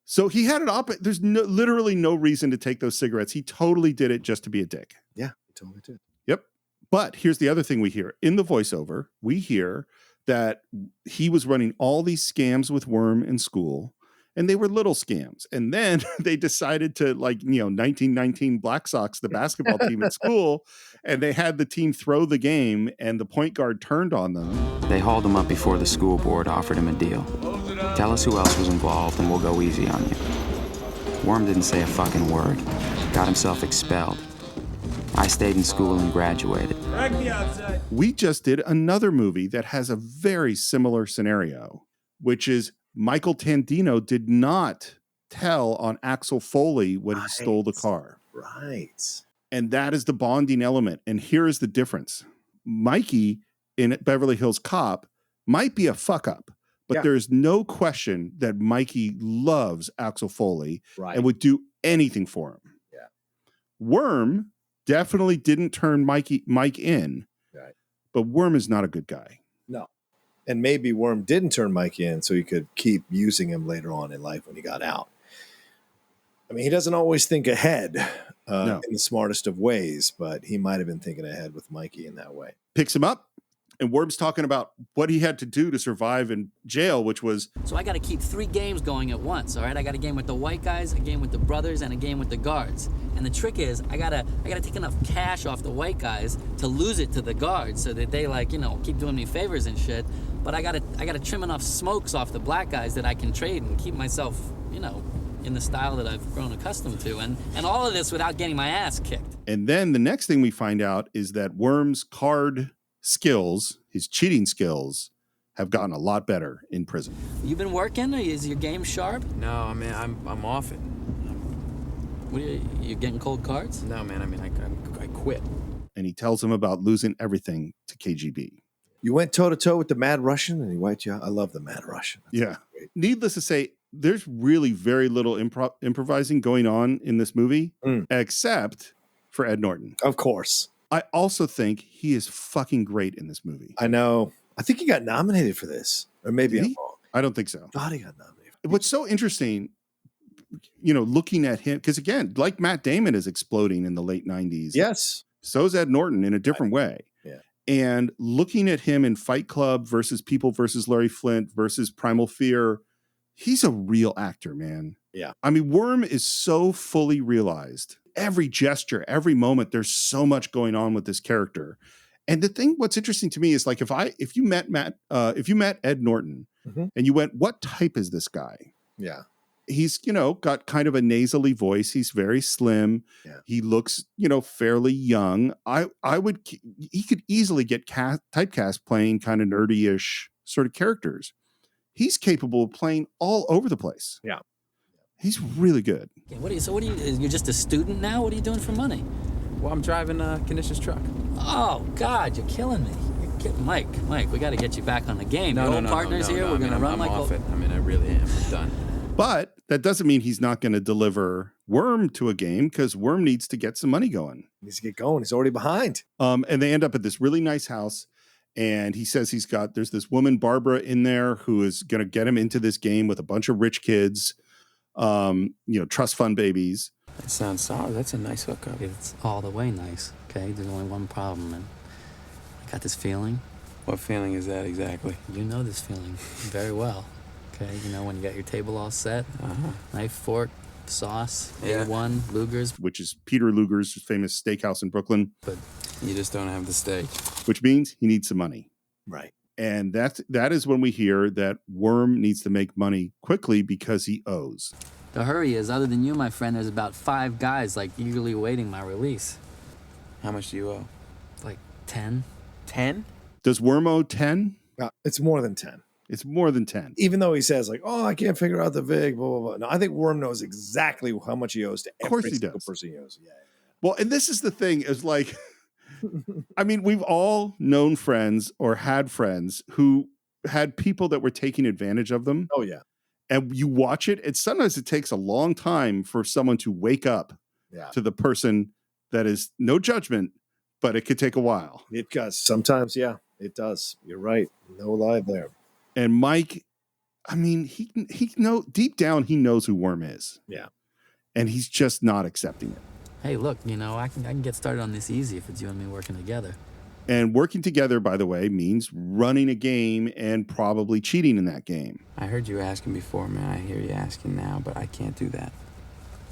So he had it there's literally no reason to take those cigarettes. He totally did it just to be a dick. Yeah, he totally did. Yep. But here's the other thing we hear. In the voiceover, we hear that he was running all these scams with Worm in school, and they were little scams. And then they decided to 1919 Black Sox, the basketball team at school, and they had the team throw the game, and the point guard turned on them. They hauled him up before the school board offered him a deal. Tell us who else was involved and we'll go easy on you. Worm didn't say a fucking word. Got himself expelled. I stayed in school and graduated. We just did another movie that has a very similar scenario, which is Michael Tandino did not tell on Axel Foley when he stole the car. Right. And that is the bonding element. And here is the difference. Mikey in Beverly Hills Cop might be a fuck up, but there's no question that Mikey loves Axel Foley and would do anything for him. Yeah. Worm definitely didn't turn Mike in, but Worm is not a good guy. No. And maybe Worm didn't turn Mike in so he could keep using him later on in life when he got out. I mean, he doesn't always think ahead in the smartest of ways, but he might have been thinking ahead with Mikey in that way. Picks him up, and Worm's talking about what he had to do to survive in jail, which was... So I got to keep 3 games going at once, all right? I got a game with the white guys, a game with the brothers, and a game with the guards. And the trick is, I gotta take enough cash off the white guys to lose it to the guards so that they keep doing me favors and shit. But I gotta trim enough smokes off the black guys that I can trade and keep myself, in the style that I've grown accustomed to. And all of this without getting my ass kicked. And then the next thing we find out is that Worm's card skills, his cheating skills, have gotten a lot better in prison. You been working? Is your game sharp? No, man, I'm off it. What are you getting cold cards? No, man, I mean, I quit. And he tells him about losing everything to KGB. You went toe-to-toe with the Mad Russian and he wiped you out. I love the Mad Russian. That's Needless to say, there's really very little improvising going on in this movie, except for Ed Norton. Of course. I also think he is fucking great in this movie. I know. I think he got nominated for this. Or maybe I'm wrong. I don't think so. God, he got nominated. What's so interesting, looking at him, because again, like Matt Damon is exploding in the late 90s. Yes. So is Ed Norton in a different way. Yeah. And looking at him in Fight Club versus People versus Larry Flint versus Primal Fear, he's a real actor, man. Yeah. I mean, Worm is so fully realized. Every gesture, every moment, there's so much going on with this character. And what's interesting to me is if you met Ed Norton and you went, what type is this guy? Yeah. He's, got kind of a nasally voice. He's very slim. Yeah. He looks, fairly young. He could easily get typecast playing kind of nerdy-ish sort of characters. He's capable of playing all over the place. Yeah. He's really good. Okay, you're just a student now? What are you doing for money? Well, I'm driving Canish's truck. Oh, God, you're killing me. Mike, we got to get you back on the game. We're old partners here. We're going to run I'm like... off it. I mean, I really am. I'm done. But that doesn't mean he's not going to deliver Worm to a game, because Worm needs to get some money going. He needs to get going. He's already behind. And they end up at this really nice house. And he says there's this woman, Barbara, in there who is going to get him into this game with a bunch of rich kids, trust fund babies. That sounds solid. That's a nice hookup. It's all the way nice, okay? There's only one problem, man. I got this feeling. What feeling is that exactly? You know this feeling very well, okay? When you got your table all set, knife, fork, sauce, A1, Luger's. Which is Peter Luger's famous steakhouse in Brooklyn. But you just don't have the steak. Which means he needs some money. Right. And that is when we hear that Worm needs to make money quickly because he owes. The hurry is, other than you, my friend, there's about 5 guys like eagerly awaiting my release. How much do you owe? Like 10. 10? Does Worm owe 10? It's more than 10. It's more than 10. Even though he says like, "Oh, I can't figure out the vig," blah blah blah. No, I think Worm knows exactly how much he owes to every single person he owes. Yeah. Well, and this is the thing is like, I mean, we've all known friends or had friends who had people that were taking advantage of them. Oh yeah. And you watch it, and sometimes it takes a long time for someone to wake up to the person that is no judgment, but it could take a while. It does. Sometimes, yeah, it does. You're right. No lie there. And Mike, I mean, he deep down he knows who Worm is. Yeah. And he's just not accepting it. Hey, look, I can get started on this easy if it's you and me working together. And working together, by the way, means running a game and probably cheating in that game. I heard you asking before, man. I hear you asking now, but I can't do that.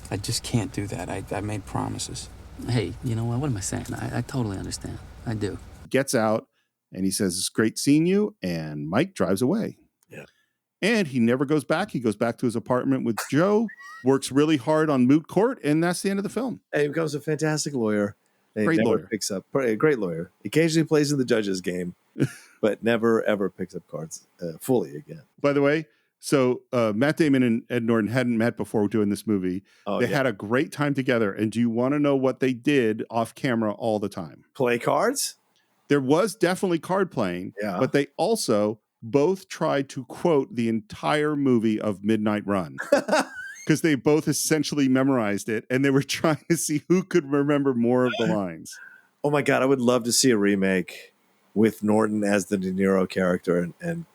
I just can't do that. I made promises. Hey, you know what? What am I saying? I totally understand. I do. Gets out and he says, "It's great seeing you." And Mike drives away. Yeah. And he never goes back. He goes back to his apartment with Joe, works really hard on moot court, and that's the end of the film. And he becomes a fantastic lawyer. Great lawyer. A great lawyer. Occasionally plays in the judge's game, but never, ever picks up cards fully again. By the way, so Matt Damon and Ed Norton hadn't met before doing this movie. They had a great time together. And do you want to know what they did off camera all the time? Play cards? There was definitely card playing, but they also both tried to quote the entire movie of Midnight Run. Because they both essentially memorized it, and they were trying to see who could remember more of the lines. Oh my God, I would love to see a remake with Norton as the De Niro character and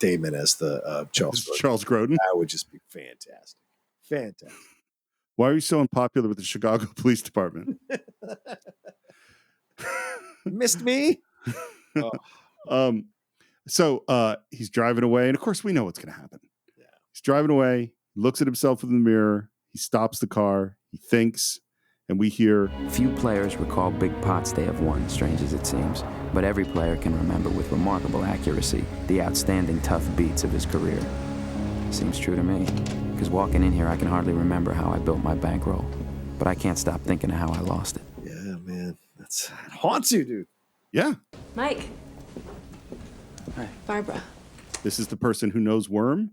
Damon as the Charles Grodin. That would just be fantastic. Fantastic. Why are you so unpopular with the Chicago Police Department? Missed me? So he's driving away, and of course we know what's going to happen. Yeah. He's driving away, looks at himself in the mirror, he stops the car, he thinks, and we hear... Few players recall big pots they have won, strange as it seems, but every player can remember with remarkable accuracy the outstanding tough beats of his career. Seems true to me, because walking in here I can hardly remember how I built my bankroll, but I can't stop thinking of how I lost it. Yeah, man, it haunts you, dude. Yeah. Mike. Hi. Barbara. This is the person who knows Worm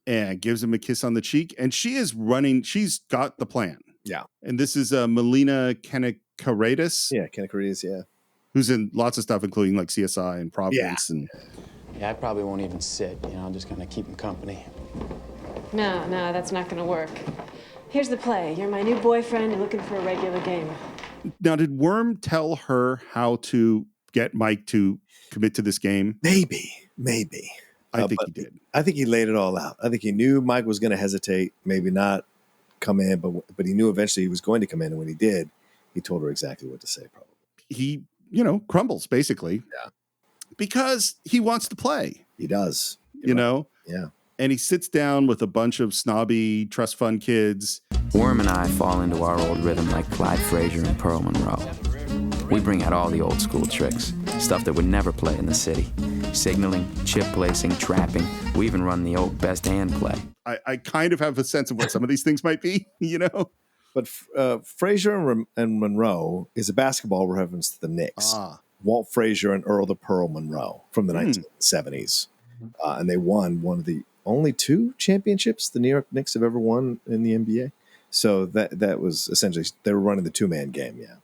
and gives him a kiss on the cheek. And she is running. She's got the plan. Yeah. And this is Melina Kanikaridis. Yeah, Kanikaridis, yeah. Who's in lots of stuff, including like CSI and Providence. Yeah, I probably won't even sit. I'm just going to keep him company. No, that's not going to work. Here's the play. You're my new boyfriend. You're looking for a regular game. Now, did Worm tell her how to get Mike to commit to this game? Maybe. I think he did. I think he laid it all out. I think he knew Mike was going to hesitate, maybe not come in, but he knew eventually he was going to come in. And when he did, he told her exactly what to say, probably. He, crumbles, basically. Yeah. Because he wants to play. He does. You know? Yeah. And he sits down with a bunch of snobby trust fund kids. Worm and I fall into our old rhythm like Clyde Frazier and Pearl Monroe. We bring out all the old school tricks, stuff that would never play in the city. Signaling, chip placing, trapping. We even run the old best hand play. I kind of have a sense of what some of these things might be, But Frazier and Monroe is a basketball reference to the Knicks. Walt Frazier and Earl the Pearl Monroe from the 1970s. And they won one of the only 2 championships the New York Knicks have ever won in the NBA. So that was essentially, they were running the 2-man game, yeah.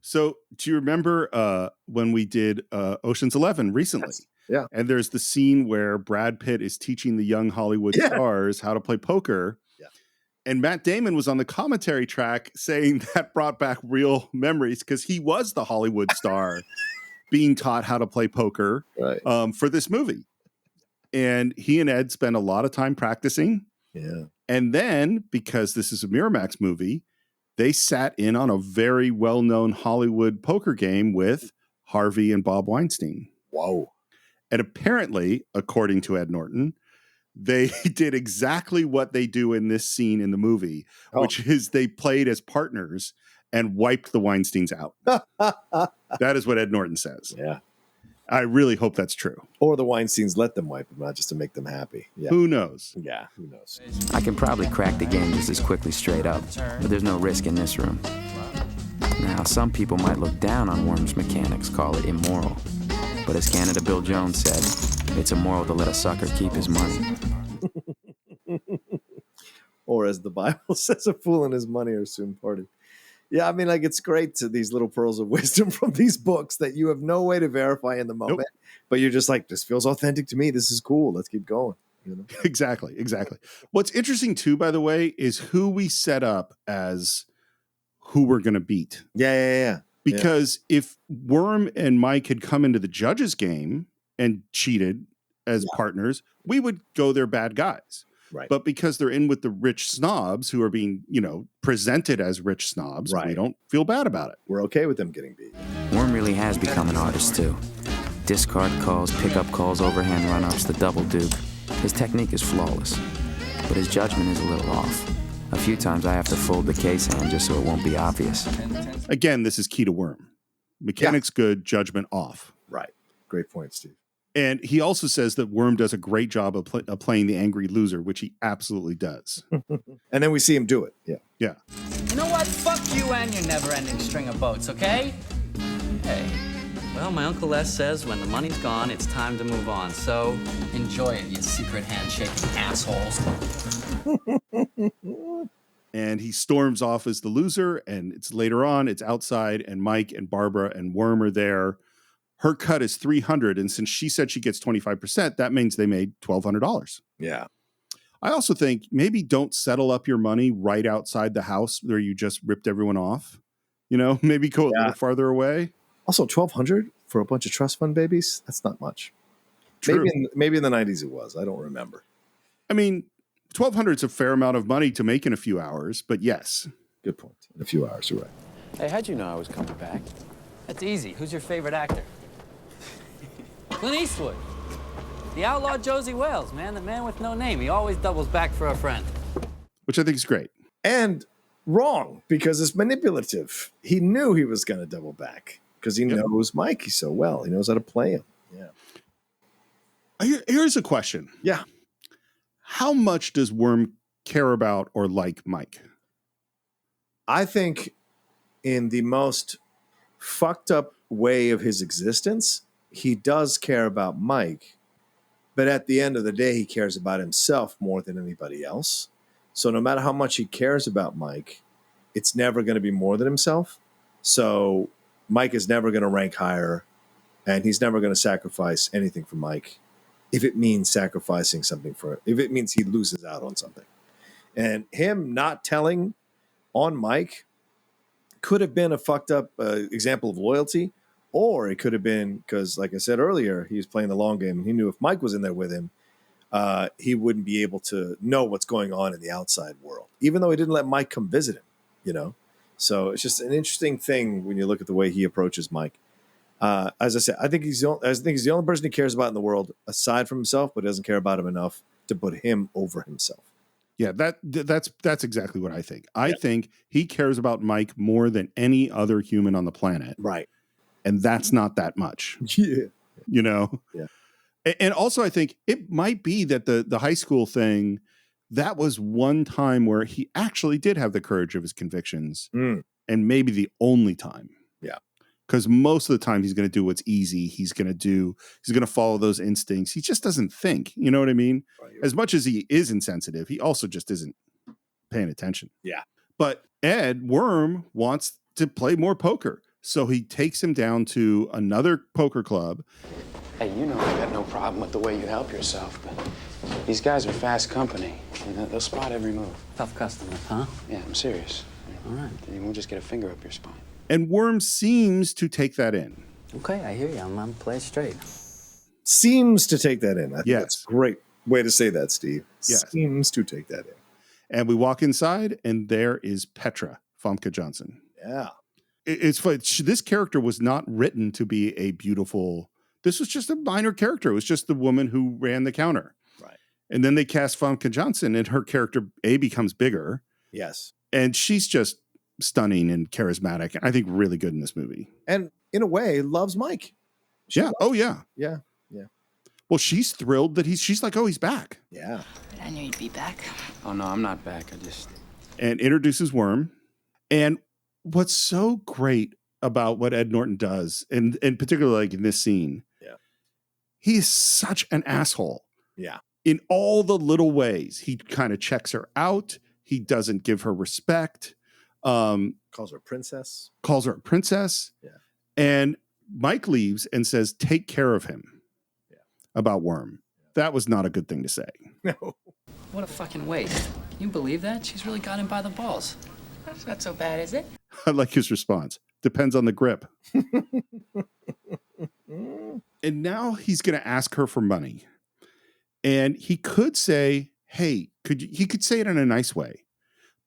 So do you remember when we did Ocean's 11 recently? Yes. Yeah. And there's the scene where Brad Pitt is teaching the young Hollywood stars how to play poker. Yeah. And Matt Damon was on the commentary track saying that brought back real memories because he was the Hollywood star being taught how to play poker for this movie. And he and Ed spent a lot of time practicing. Yeah. And then, because this is a Miramax movie, they sat in on a very well-known Hollywood poker game with Harvey and Bob Weinstein. Whoa. And apparently, according to Ed Norton, they did exactly what they do in this scene in the movie, which is they played as partners and wiped the Weinsteins out. That is what Ed Norton says. Yeah. I really hope that's true. Or the Weinsteins let them wipe them out just to make them happy. Yeah. Who knows? Yeah, who knows? I can probably crack the game just as quickly straight up, but there's no risk in this room. Now, some people might look down on Worm's mechanics, call it immoral. But as Canada Bill Jones said, it's immoral to let a sucker keep his money. Or as the Bible says, a fool and his money are soon parted. Yeah, I mean, like, it's great to these little pearls of wisdom from these books that you have no way to verify in the moment, but you're just like, this feels authentic to me. This is cool. Let's keep going. You know? Exactly. What's interesting too, by the way, is who we set up as who we're going to beat. Yeah. Because if Worm and Mike had come into the judges' game and cheated as partners, we would go they're bad guys. Right. But because they're in with the rich snobs who are being, presented as rich snobs, we don't feel bad about it. We're okay with them getting beat. Worm really has become an artist too. Discard calls, pickup calls, overhand run-ups, the double dupe. His technique is flawless, but his judgment is a little off. A few times I have to fold the case hand just so it won't be obvious. Again, this is key to Worm. Mechanics good, judgment off. Right. Great point, Steve. And he also says that Worm does a great job of playing the angry loser, which he absolutely does. And then we see him do it. Yeah. You know what? Fuck you and your never-ending string of boats, okay? Hey. Well, my Uncle Les says when the money's gone, it's time to move on. So enjoy it, you secret handshaking assholes. And he storms off as the loser, and it's later on, it's outside, and Mike and Barbara and Worm are there. Her cut is $300, and since she said she gets 25%, that means they made $1,200. Yeah. I also think maybe don't settle up your money right outside the house where you just ripped everyone off. Maybe go a little farther away. Also, $1,200 for a bunch of trust fund babies? That's not much. True. Maybe in the 90s it was. I don't remember. I mean, $1,200 is a fair amount of money to make in a few hours, but yes. Good point. In a few hours, you're right. Hey, how'd you know I was coming back? That's easy. Who's your favorite actor? Clint Eastwood. The outlaw Josie Wales, man. The man with no name. He always doubles back for a friend. Which I think is great. And wrong, because it's manipulative. He knew he was going to double back because he knows Mikey so well. He knows how to play him. Yeah. Here's a question. Yeah. How much does Worm care about or like Mike? I think in the most fucked up way of his existence, he does care about Mike, but at the end of the day, he cares about himself more than anybody else. So no matter how much he cares about Mike, it's never going to be more than himself. So Mike is never going to rank higher, and he's never going to sacrifice anything for Mike if it means sacrificing something if it means he loses out on something. And him not telling on Mike could have been a fucked up example of loyalty, or it could have been because, like I said earlier, he was playing the long game, and he knew if Mike was in there with him, he wouldn't be able to know what's going on in the outside world, even though he didn't let Mike come visit him, So it's just an interesting thing when you look at the way he approaches Mike. As I said, I think he's the only person he cares about in the world aside from himself, but doesn't care about him enough to put him over himself. Yeah, that's exactly what I think. I think he cares about Mike more than any other human on the planet. Right. And that's not that much. Yeah. Yeah. And also I think it might be that the high school thing, that was one time where he actually did have the courage of his convictions, and maybe the only time. Yeah. Because most of the time he's going to do what's easy. He's going to follow those instincts. He just doesn't think, you know what I mean? Right. As much as he is insensitive, he also just isn't paying attention. Yeah. But Ed Worm wants to play more poker. So he takes him down to another poker club. Hey, I got no problem with the way you help yourself, but these guys are fast company. They'll spot every move. Tough customers, huh? Yeah, I'm serious. All right. You won't just get a finger up your spine. And Worm seems to take that in. Okay, I hear you. I'm playing straight. Seems to take that in. I think Yes. that's a great way to say that, Steve. Yes. Seems to take that in. And we walk inside, and there is Petra Famke Johnson. Yeah. It's funny. This character was not written to be a beautiful. This was just a minor character. It was just the woman who ran the counter. Right. And then they cast Famke Johnson, and her character becomes bigger. Yes. And she's just stunning and charismatic. I think really good in this movie. And in a way, loves Mike. Yeah. Oh, yeah. Yeah. Well, she's thrilled that she's like, oh, he's back. Yeah. But I knew you'd be back. Oh, no, I'm not back. And introduces Worm. And what's so great about what Ed Norton does, and particularly like in this scene, he is such an asshole. Yeah. In all the little ways. He kind of checks her out. He doesn't give her respect. Calls her a princess. Yeah. And Mike leaves and says, take care of him. About Worm. That was not a good thing to say. No. What a fucking waste. Can you believe that? She's really got him by the balls. That's not so bad, is it? I like his response. Depends on the grip. And now he's going to ask her for money. And he could say, hey, he could say it in a nice way,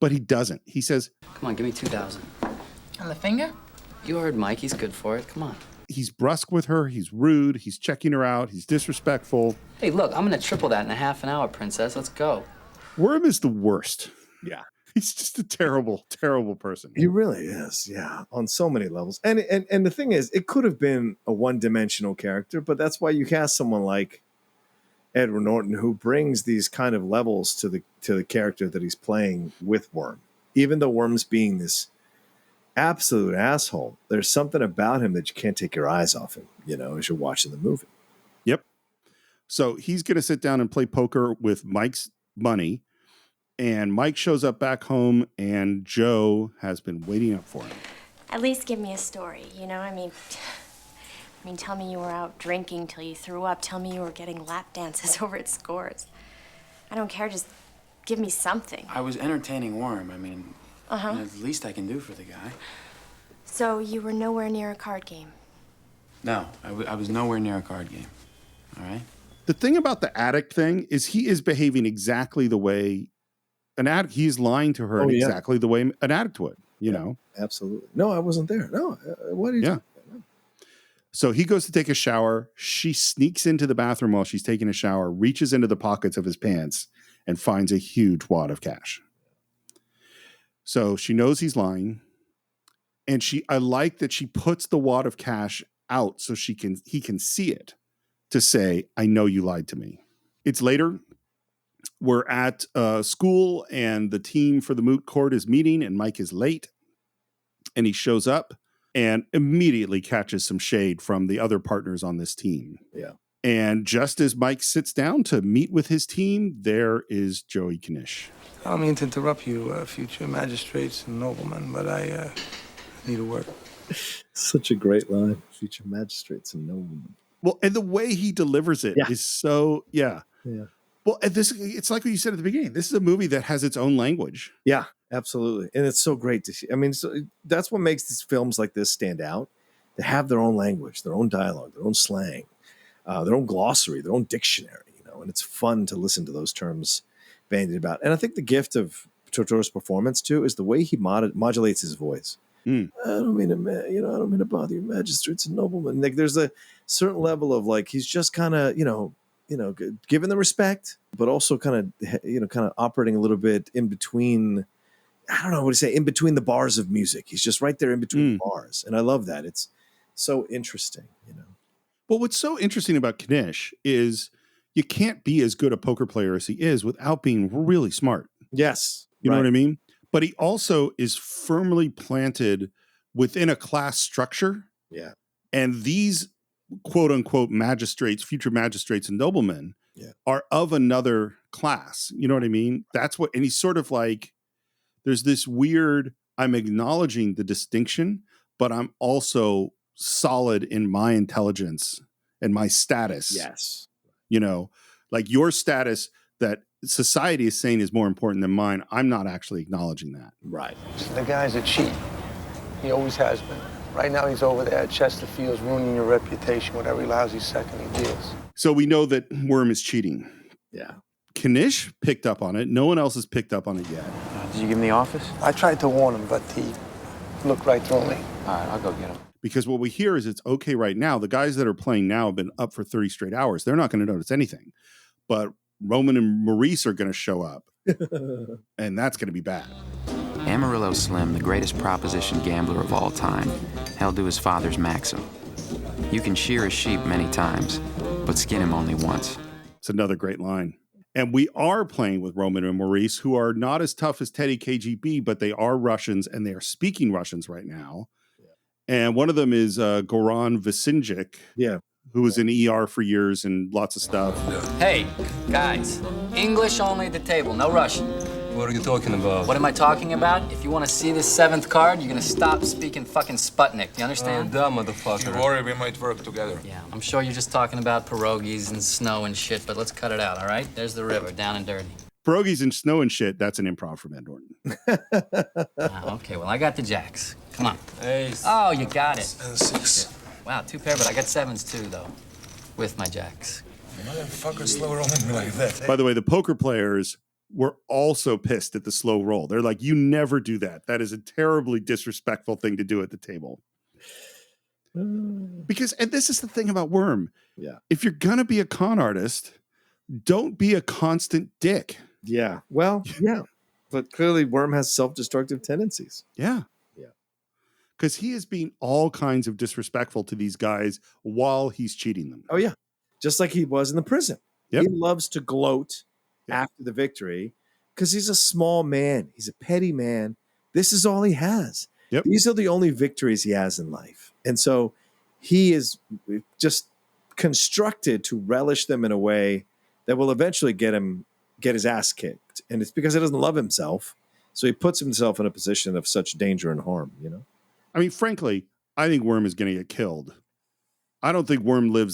but he doesn't. He says, come on, give me 2,000. On the finger? You heard Mike. He's good for it. Come on. He's brusque with her. He's rude. He's checking her out. He's disrespectful. Hey, look, I'm going to triple that in a half an hour, princess. Let's go. Worm is the worst. Yeah. He's just a terrible, terrible person. He really is. Yeah. On so many levels. And the thing is, it could have been a one-dimensional character, but that's why you cast someone like Edward Norton, who brings these kind of levels to the character that he's playing with Worm. Even though Worm's being this absolute asshole, there's something about him that you can't take your eyes off him, as you're watching the movie. Yep. So he's going to sit down and play poker with Mike's money, and Mike shows up back home, and Joe has been waiting up for him. At least give me a story, I mean, tell me you were out drinking till you threw up. Tell me you were getting lap dances over at Scores. I don't care, just give me something. I was entertaining Worm. The least I can do for the guy. So you were nowhere near a card game? No, I was nowhere near a card game. All right? The thing about the addict thing is he is behaving exactly the way an addict, he's lying to her exactly the way an addict would, you know? Absolutely. No, I wasn't there. No. What are you talking about? So he goes to take a shower. She sneaks into the bathroom while she's taking a shower, reaches into the pockets of his pants, and finds a huge wad of cash. So she knows he's lying. And I like that she puts the wad of cash out so he can see it to say, I know you lied to me. It's later. We're at school and the team for the moot court is meeting and Mike is late. And he shows up and immediately catches some shade from the other partners on this team. Yeah. And just as Mike sits down to meet with his team, there is Joey Canish. I don't mean to interrupt you, future magistrates and noblemen, but I need to work. Such a great line. Future magistrates and noblemen. Well, and the way he delivers it is so, Yeah. Well, it's like what you said at the beginning. This is a movie that has its own language. Yeah, absolutely. And it's so great to see. I mean, that's what makes these films like this stand out. They have their own language, their own dialogue, their own slang, their own glossary, their own dictionary, and it's fun to listen to those terms bandied about. And I think the gift of Turturo's performance too is the way he modulates his voice. I don't mean to bother you, magistrates and noblemen. Like there's a certain level of like he's just kind of given the respect, but also kind of operating a little bit in between. I don't know what to say, in between the bars of music. He's just right there in between the bars, and I love that. It's so interesting, Well, what's so interesting about Canish is you can't be as good a poker player as he is without being really smart. Yes, you know what I mean. But he also is firmly planted within a class structure. Yeah, and these quote unquote magistrates, future magistrates and noblemen are of another class. You know what I mean? That's what, and he's sort of like, there's this weird, I'm acknowledging the distinction, but I'm also solid in my intelligence and my status. Yes. Like your status that society is saying is more important than mine. I'm not actually acknowledging that. Right. The guy's a cheat. He always has been. Right now he's over there at Chesterfield's ruining your reputation with every lousy second he deals. So we know that Worm is cheating. Yeah. Canish picked up on it. No one else has picked up on it yet. Did you give him the office? I tried to warn him, but he looked right through me. All right, I'll go get him. Because what we hear is it's okay right now. The guys that are playing now have been up for 30 straight hours. They're not going to notice anything. But Roman and Maurice are going to show up. And that's going to be bad. Amarillo Slim, the greatest proposition gambler of all time, held to his father's maxim. You can shear a sheep many times, but skin him only once. It's another great line. And we are playing with Roman and Maurice, who are not as tough as Teddy KGB, but they are Russians, and they are speaking Russians right now. And one of them is Goran Visinjic, who was in ER for years and lots of stuff. Hey, guys, English only at the table, no Russian. What are you talking about? What am I talking about? If you want to see this 7th card, you're going to stop speaking fucking Sputnik. Do you understand? Dumb motherfucker. Don't worry, we might work together. Yeah, I'm sure you're just talking about pierogies and snow and shit, but let's cut it out, all right? There's the river, down and dirty. Pierogies and snow and shit, that's an improv from Ed Norton. Okay, well, I got the jacks. Come on. Hey. Oh, you got it. And 6. Wow, 2 pair, but I got 7s too, though, with my jacks. Motherfucker, slow rolling me like that. By the way, the poker players were also pissed at the slow roll. They're like, you never do that. That is a terribly disrespectful thing to do at the table. Because, and this is the thing about Worm. Yeah. If you're going to be a con artist, don't be a constant dick. Yeah. Well, yeah. But clearly Worm has self-destructive tendencies. Yeah. Yeah. Because he is being all kinds of disrespectful to these guys while he's cheating them. Oh, yeah. Just like he was in the prison. Yep. He loves to gloat after the victory because he's a small man. He's a petty man. This is all he has. Yep. These are the only victories he has in life. And so he is just constructed to relish them in a way that will eventually get his ass kicked. And it's because he doesn't love himself. So he puts himself in a position of such danger and harm, you know? I mean, frankly, I think Worm is going to get killed. I don't think Worm lives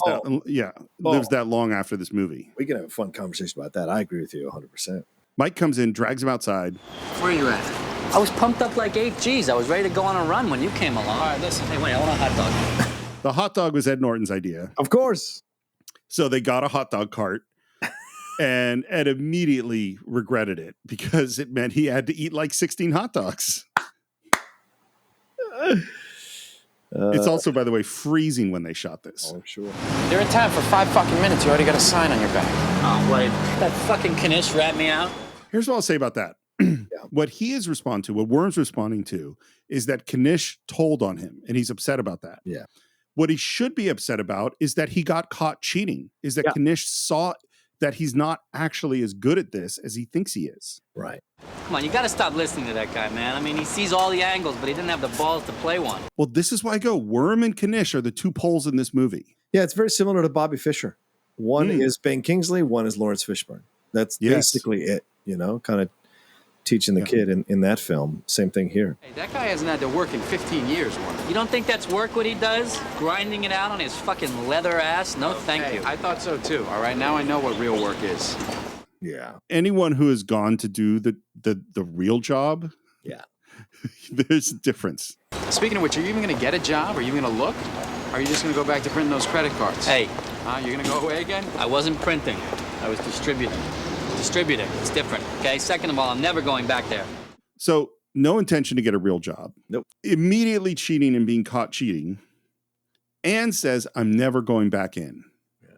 lives that long after this movie. We can have a fun conversation about that. I agree with you 100%. Mike comes in, drags him outside. Where are you at? I was pumped up like 8 G's. I was ready to go on a run when you came along. All right, listen. Hey, wait, I want a hot dog. The hot dog was Ed Norton's idea. Of course. So they got a hot dog cart, and Ed immediately regretted it because it meant he had to eat like 16 hot dogs. It's also, by the way, freezing when they shot this. Oh, I'm sure. You're in town for 5 fucking minutes. You already got a sign on your back. Oh, wait. That fucking Canish rat me out. Here's what I'll say about that. What he is responding to, what Worm's responding to, is that Canish told on him, and he's upset about that. Yeah. What he should be upset about is that he got caught cheating, is that Canish saw that he's not actually as good at this as he thinks he is. Right. Come on, you got to stop listening to that guy, man. I mean, he sees all the angles, but he didn't have the balls to play one. Well, this is why I go. Worm and Canish are the 2 poles in this movie. Yeah, it's very similar to Bobby Fischer. One is Ben Kingsley, one is Lawrence Fishburne. That's basically it, you know, kind of teaching the kid in that film. Same thing here. Hey, that guy hasn't had to work in 15 years, Warren. You don't think that's work what he does? Grinding it out on his fucking leather ass? No, thank you. I thought so too. All right, now I know what real work is. Yeah. Anyone who has gone to do the real job, there's a difference. Speaking of which, are you even going to get a job? Are you going to look? Or are you just going to go back to printing those credit cards? Hey. You're going to go away again? I wasn't printing. I was distributing. Distributing. It's different, okay? Second of all, I'm never going back there. So, no intention to get a real job. Nope. Immediately cheating and being caught cheating. And says, I'm never going back in. Yeah.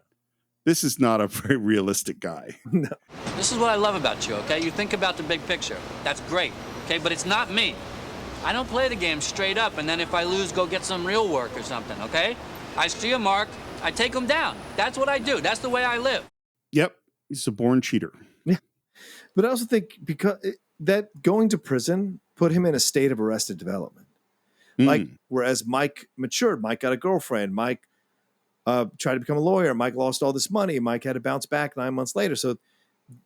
This is not a very realistic guy. No. This is what I love about you, okay? You think about the big picture. That's great, okay? But it's not me. I don't play the game straight up, and then if I lose, go get some real work or something, okay? I see a mark, I take them down. That's what I do. That's the way I live. Yep. He's a born cheater. Yeah. But I also think because that going to prison put him in a state of arrested development. Like, whereas Mike matured, Mike got a girlfriend, Mike tried to become a lawyer, Mike lost all this money, Mike had to bounce back 9 months later. So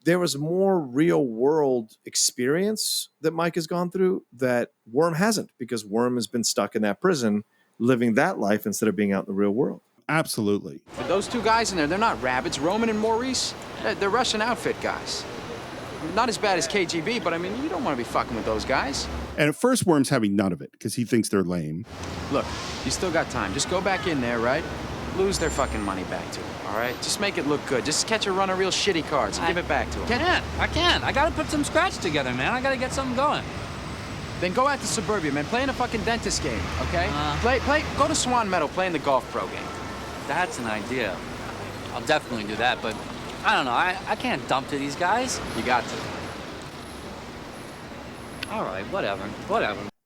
there was more real world experience that Mike has gone through that Worm hasn't, because Worm has been stuck in that prison living that life instead of being out in the real world. Absolutely. But those 2 guys in there, they're not rabbits. Roman and Maurice, they're Russian outfit guys. Not as bad as KGB, but I mean, you don't want to be fucking with those guys. And at first, Worm's having none of it because he thinks they're lame. Look, you still got time. Just go back in there, right? Lose their fucking money back to them, all right? Just make it look good. Just catch a run of real shitty cards and give it back to them. I can't. I gotta put some scratch together, man. I gotta get something going. Then go out to suburbia, man. Play in a fucking dentist game, okay? Go to Swan Meadow, play in the golf pro game. That's an idea. I'll definitely do that, but I don't know. I can't dump to these guys. You got to. All right, whatever.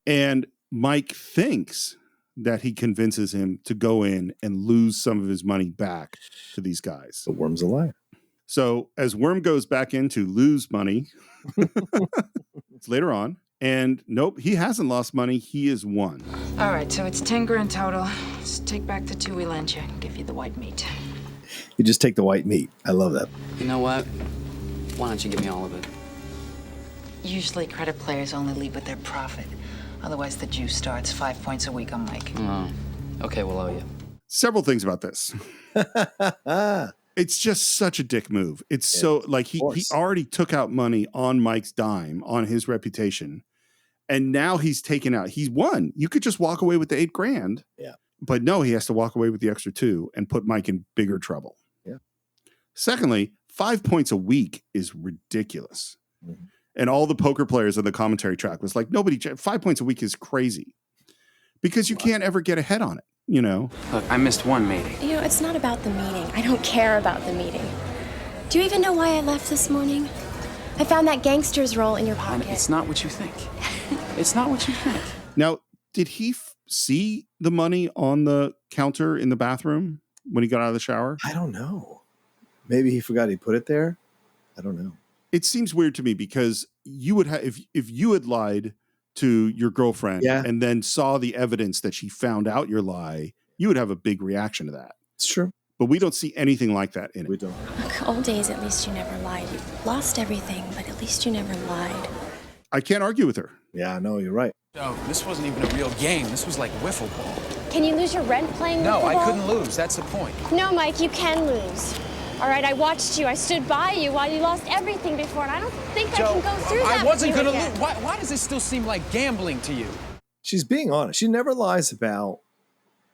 And Mike thinks that he convinces him to go in and lose some of his money back to these guys. The Worm's a liar. So as Worm goes back in to lose money, it's later on, and nope, he hasn't lost money. He has won. All right, so it's 10 grand total. Let's take back the 2 we lent you and give you the white meat. You just take the white meat. I love that. You know what? Why don't you give me all of it? Usually credit players only lead with their profit. Otherwise, the juice starts 5 points a week on Mike. Oh, okay, we'll owe you. Several things about this. It's just such a dick move. It's so like he already took out money on Mike's dime, on his reputation. And now he's taken out. He's won. You could just walk away with the 8 grand. Yeah. But no, he has to walk away with the extra 2 and put Mike in bigger trouble. Yeah. Secondly, 5 points a week is ridiculous. Mm-hmm. And all the poker players on the commentary track was like, 5 points a week is crazy because you can't ever get ahead on it, you know? Look, I missed one meeting. You know, it's not about the meeting. I don't care about the meeting. Do you even know why I left this morning? I found that gangster's roll in your pocket. It's not what you think. It's not what you think. Now, did he see the money on the counter in the bathroom when he got out of the shower? I don't know. Maybe he forgot he put it there. I don't know. It seems weird to me because you would have if you had lied to your girlfriend and then saw the evidence that she found out your lie, you would have a big reaction to that. It's true. But we don't see anything like that in it. We don't. Look, old days, at least you never lied. You lost everything, but at least you never lied. I can't argue with her. Yeah, no, you're right. No, this wasn't even a real game. This was like wiffle ball. Can you lose your rent playing No, wiffle ball? I couldn't lose. That's the point. No, Mike, you can lose. All right, I watched you. I stood by you while you lost everything before, and I don't think I can go through that. I wasn't going to lose. Why does this still seem like gambling to you? She's being honest. She never lies about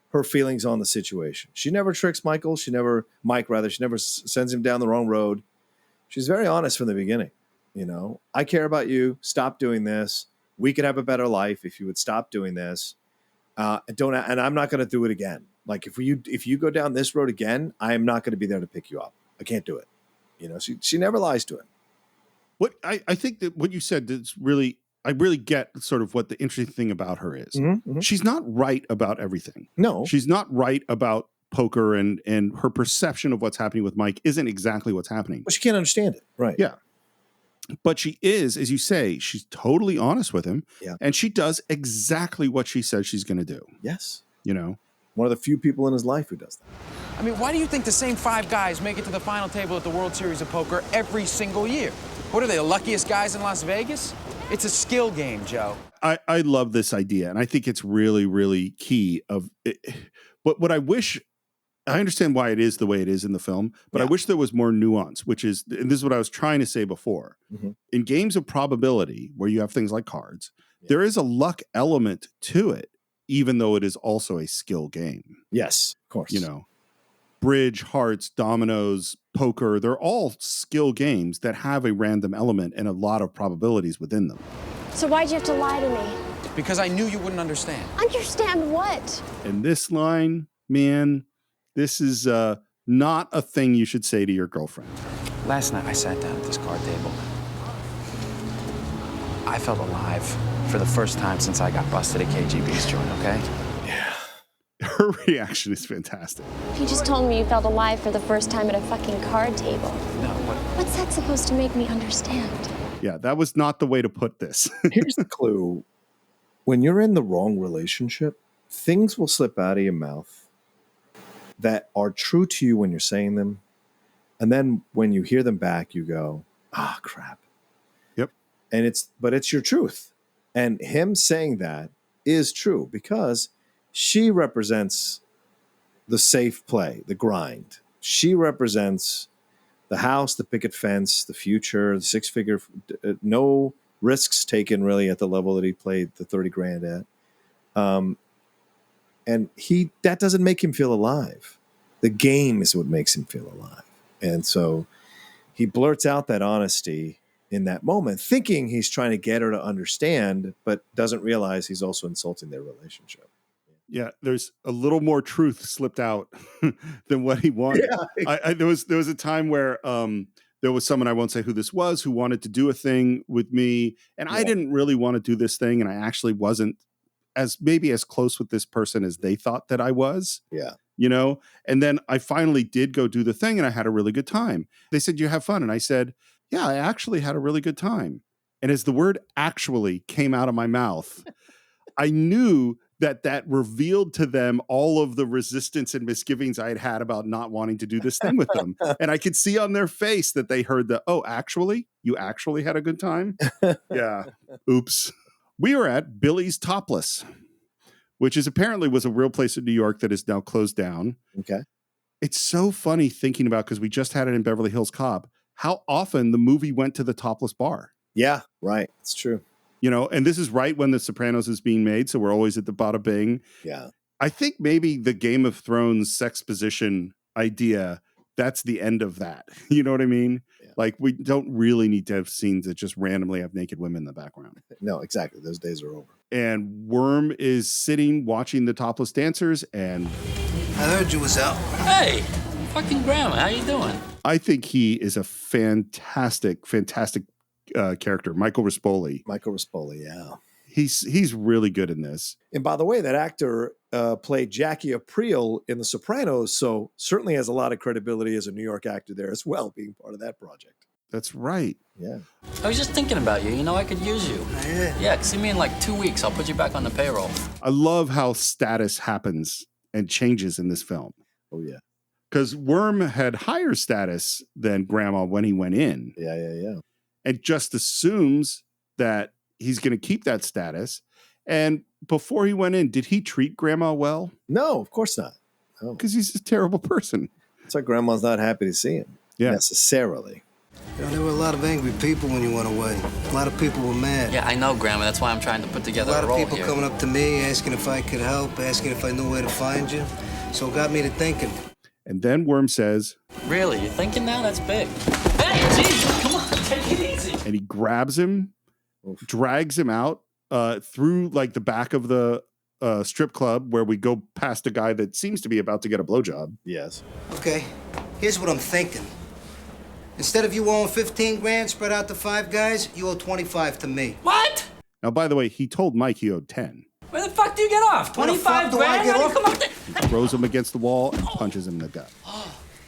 her feelings on the situation. She never tricks Mike, she never sends him down the wrong road. She's very honest from the beginning. You know, I care about you. Stop doing this. We could have a better life if you would stop doing this. And I'm not going to do it again. Like if you go down this road again, I am not going to be there to pick you up. I can't do it. You know, she never lies to him. What I think that what you said is really, I really get sort of what the interesting thing about her is. Mm-hmm. She's not right about everything. No, she's not right about poker, and her perception of what's happening with Mike isn't exactly what's happening. But she can't understand it. Right. Yeah. But she is, as you say, she's totally honest with him. Yeah. And she does exactly what she says she's going to do. Yes. You know? One of the few people in his life who does that. I mean, why do you think the same 5 guys make it to the final table at the World Series of Poker every single year? What are they, the luckiest guys in Las Vegas? It's a skill game, Joe. I love this idea, and I think it's really, really key. But what I wish, I understand why it is the way it is in the film, but I wish there was more nuance, which is, and this is what I was trying to say before. Mm-hmm. In games of probability, where you have things like cards, there is a luck element to it, even though it is also a skill game. Yes, of course. You know, bridge, hearts, dominoes, poker, they're all skill games that have a random element and a lot of probabilities within them. So why'd you have to lie to me? Because I knew you wouldn't understand. Understand what? And this line, man, this is not a thing you should say to your girlfriend. Last night I sat down at this card table. I felt alive for the first time since I got busted at KGB's joint, okay? Yeah. Her reaction is fantastic. You just told me you felt alive for the first time at a fucking card table. No, what? What's that supposed to make me understand? Yeah, that was not the way to put this. Here's the clue. When you're in the wrong relationship, things will slip out of your mouth that are true to you when you're saying them. And then when you hear them back, you go, crap. Yep. And it's your truth. And him saying that is true because she represents the safe play, the grind. She represents the house, the picket fence, the future, the 6-figure, no risks taken really at the level that he played the 30 grand at. And that doesn't make him feel alive. The game is what makes him feel alive. And so he blurts out that honesty in that moment, thinking he's trying to get her to understand, but doesn't realize he's also insulting their relationship. Yeah, there's a little more truth slipped out than what he wanted. Yeah. There was a time where there was someone, I won't say who this was, who wanted to do a thing with me, and I didn't really want to do this thing, and I actually wasn't as maybe as close with this person as they thought that I was. Yeah. You know, and then I finally did go do the thing and I had a really good time. They said, you have fun. And I said, yeah, I actually had a really good time. And as the word actually came out of my mouth, I knew that revealed to them all of the resistance and misgivings I had had about not wanting to do this thing with them. And I could see on their face that they heard oh, actually? You actually had a good time? Yeah. Oops. We were at Billy's Topless, which is apparently was a real place in New York that is now closed down. Okay. It's so funny thinking about, because we just had it in Beverly Hills Cop, how often the movie went to the Topless bar. Yeah, right. It's true. You know, and this is right when The Sopranos is being made, so we're always at the bada bing. Yeah. I think maybe the Game of Thrones sex position idea, that's the end of that. You know what I mean? Yeah. Like, we don't really need to have scenes that just randomly have naked women in the background. No, exactly. Those days are over. And Worm is sitting watching the topless dancers, and I heard you was out. Hey, fucking grandma, how you doing? I think he is a fantastic character, Michael Rispoli. Michael Rispoli, yeah. He's really good in this. And by the way, that actor played Jackie Aprile in The Sopranos, so certainly has a lot of credibility as a New York actor there as well, being part of that project. That's right. Yeah. I was just thinking about you. You know, I could use you. Yeah, see me in like 2 weeks. I'll put you back on the payroll. I love how status happens and changes in this film. Oh, yeah. Because Worm had higher status than Grandma when he went in. Yeah. And just assumes that he's going to keep that status. And before he went in, did he treat Grandma well? No, of course not. Because he's a terrible person. It's like Grandma's not happy to see him. Yeah. Necessarily. You know, there were a lot of angry people when you went away. A lot of people were mad. Yeah, I know, Grandma. That's why I'm trying to put together a role here. A lot of people coming up to me, asking if I could help, asking if I knew where to find you. So it got me to thinking. And then Worm says, really? You're thinking now? That's big. Hey, geez, come on, take it easy. And he grabs him, drags him out through like the back of the strip club where we go past a guy that seems to be about to get a blowjob. Yes. Okay, here's what I'm thinking. Instead of you owing 15 grand spread out to 5 guys, you owe 25 to me. What? Now, by the way, he told Mike he owed 10. Where the fuck do you get off? 25 grand? How do you come up there? Throws him against the wall and punches him in the gut.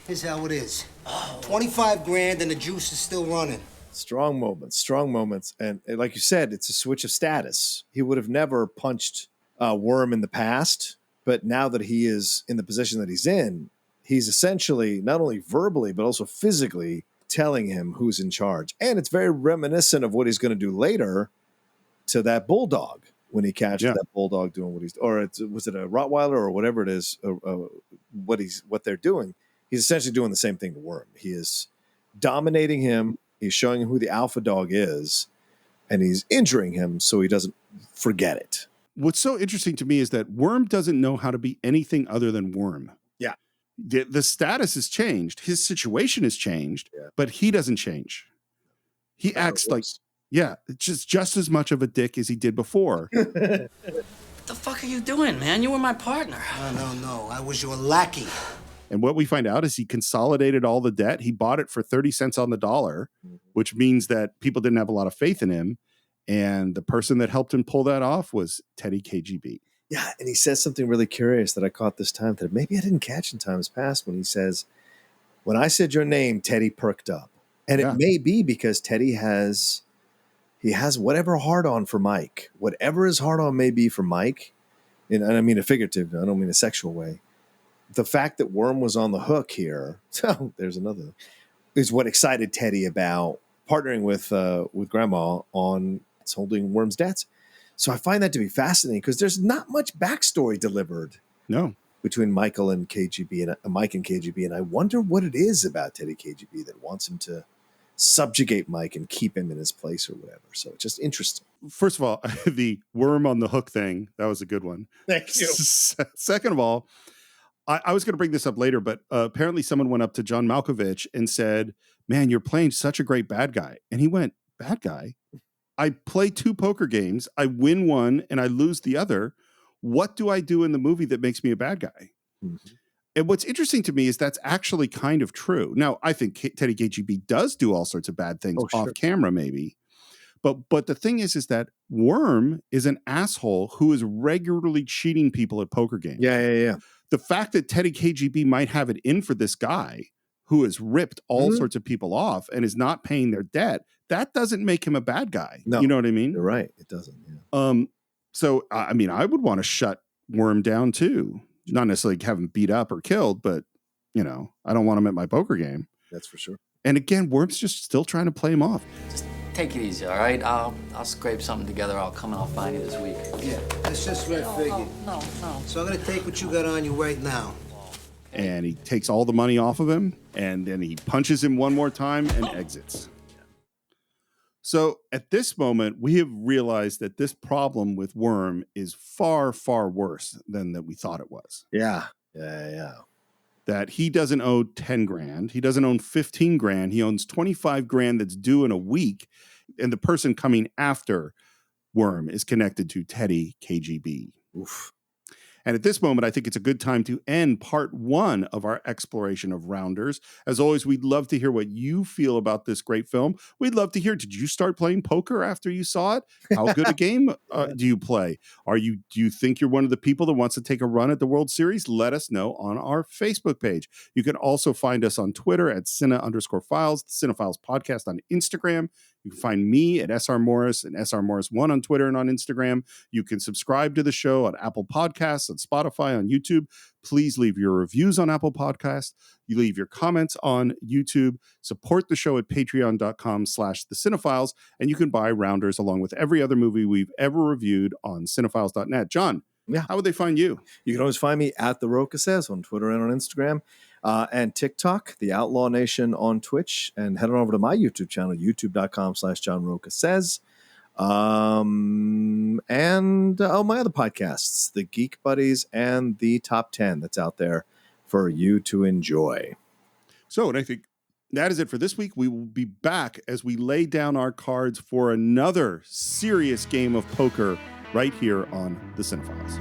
Here's how it is. 25 grand and the juice is still running. Strong moments. And like you said, it's a switch of status. He would have never punched Worm in the past, but now that he is in the position that he's in, he's essentially not only verbally, but also physically telling him who's in charge. And it's very reminiscent of what he's going to do later to that bulldog when he catches that bulldog doing what he's, or was it a Rottweiler or whatever it is, what they're doing. He's essentially doing the same thing to Worm. He is dominating him. He's showing him who the alpha dog is, and he's injuring him so he doesn't forget it. What's so interesting to me is that Worm doesn't know how to be anything other than Worm. Yeah. The status has changed. His situation has changed, but he doesn't change. He acts like, just as much of a dick as he did before. What the fuck are you doing, man? You were my partner. No. I was your lackey. And what we find out is he consolidated all the debt. He bought it for 30 cents on the dollar, which means that people didn't have a lot of faith in him. And the person that helped him pull that off was Teddy KGB. Yeah, and he says something really curious that I caught this time that maybe I didn't catch in times past when he says, when I said your name, Teddy perked up. And it may be because Teddy has whatever hard on for Mike. Whatever his hard on may be for Mike, and I mean a figurative, I don't mean a sexual way. The fact that Worm was on the hook here, so there's another, is what excited Teddy about partnering with Grandma on holding Worm's debts. So I find that to be fascinating because there's not much backstory delivered. No. Between Michael and KGB and Mike and KGB, and I wonder what it is about Teddy KGB that wants him to subjugate Mike and keep him in his place or whatever. So it's just interesting. First of all, the Worm on the hook thing, that was a good one. Thank you. Second of all, I was going to bring this up later, but apparently someone went up to John Malkovich and said, man, you're playing such a great bad guy. And he went, bad guy? I play 2 poker games. I win one and I lose the other. What do I do in the movie that makes me a bad guy? Mm-hmm. And what's interesting to me is that's actually kind of true. Now, I think Teddy KGB does do all sorts of bad things off camera, maybe. But the thing is that Worm is an asshole who is regularly cheating people at poker games. Yeah. The fact that Teddy KGB might have it in for this guy who has ripped all sorts of people off and is not paying their debt, that doesn't make him a bad guy. No, you know what I mean? You're right. It doesn't. Yeah. So, I mean, I would want to shut Worm down too. Not necessarily have him beat up or killed, but, I don't want him at my poker game. That's for sure. And again, Worm's just still trying to play him off. Just take it easy, all right? I'll scrape something together. I'll come and I'll find you this week. Yeah, that's just what I figured. No. So I'm going to take what you got on you right now. And he takes all the money off of him, and then he punches him one more time and exits. So at this moment, we have realized that this problem with Worm is far, far worse than that we thought it was. Yeah. That he doesn't owe 10 grand. He doesn't own 15 grand. He owns 25 grand that's due in a week. And the person coming after Worm is connected to Teddy KGB. Oof. And at this moment, I think it's a good time to end part 1 of our exploration of Rounders. As always, we'd love to hear what you feel about this great film. We'd love to hear, did you start playing poker after you saw it? How good a game do you play? Do you think you're one of the people that wants to take a run at the World Series? Let us know on our Facebook page. You can also find us on Twitter at Cine_Files, the Cine-Files podcast on Instagram. You can find me at SR Morris and SR Morris1 on Twitter and on Instagram. You can subscribe to the show on Apple Podcasts, on Spotify, on YouTube. Please leave your reviews on Apple Podcasts. You leave your comments on YouTube. Support the show at patreon.com/thecinephiles. And you can buy Rounders along with every other movie we've ever reviewed on cinephiles.net. John, how would they find you? You can always find me at The Roca Says on Twitter and on Instagram. And TikTok, The Outlaw Nation on Twitch, and head on over to my YouTube channel, youtube.com/John Roca Says. And my other podcasts, The Geek Buddies and The Top 10, that's out there for you to enjoy. So, and I think that is it for this week. We will be back as we lay down our cards for another serious game of poker right here on The Cine-Files.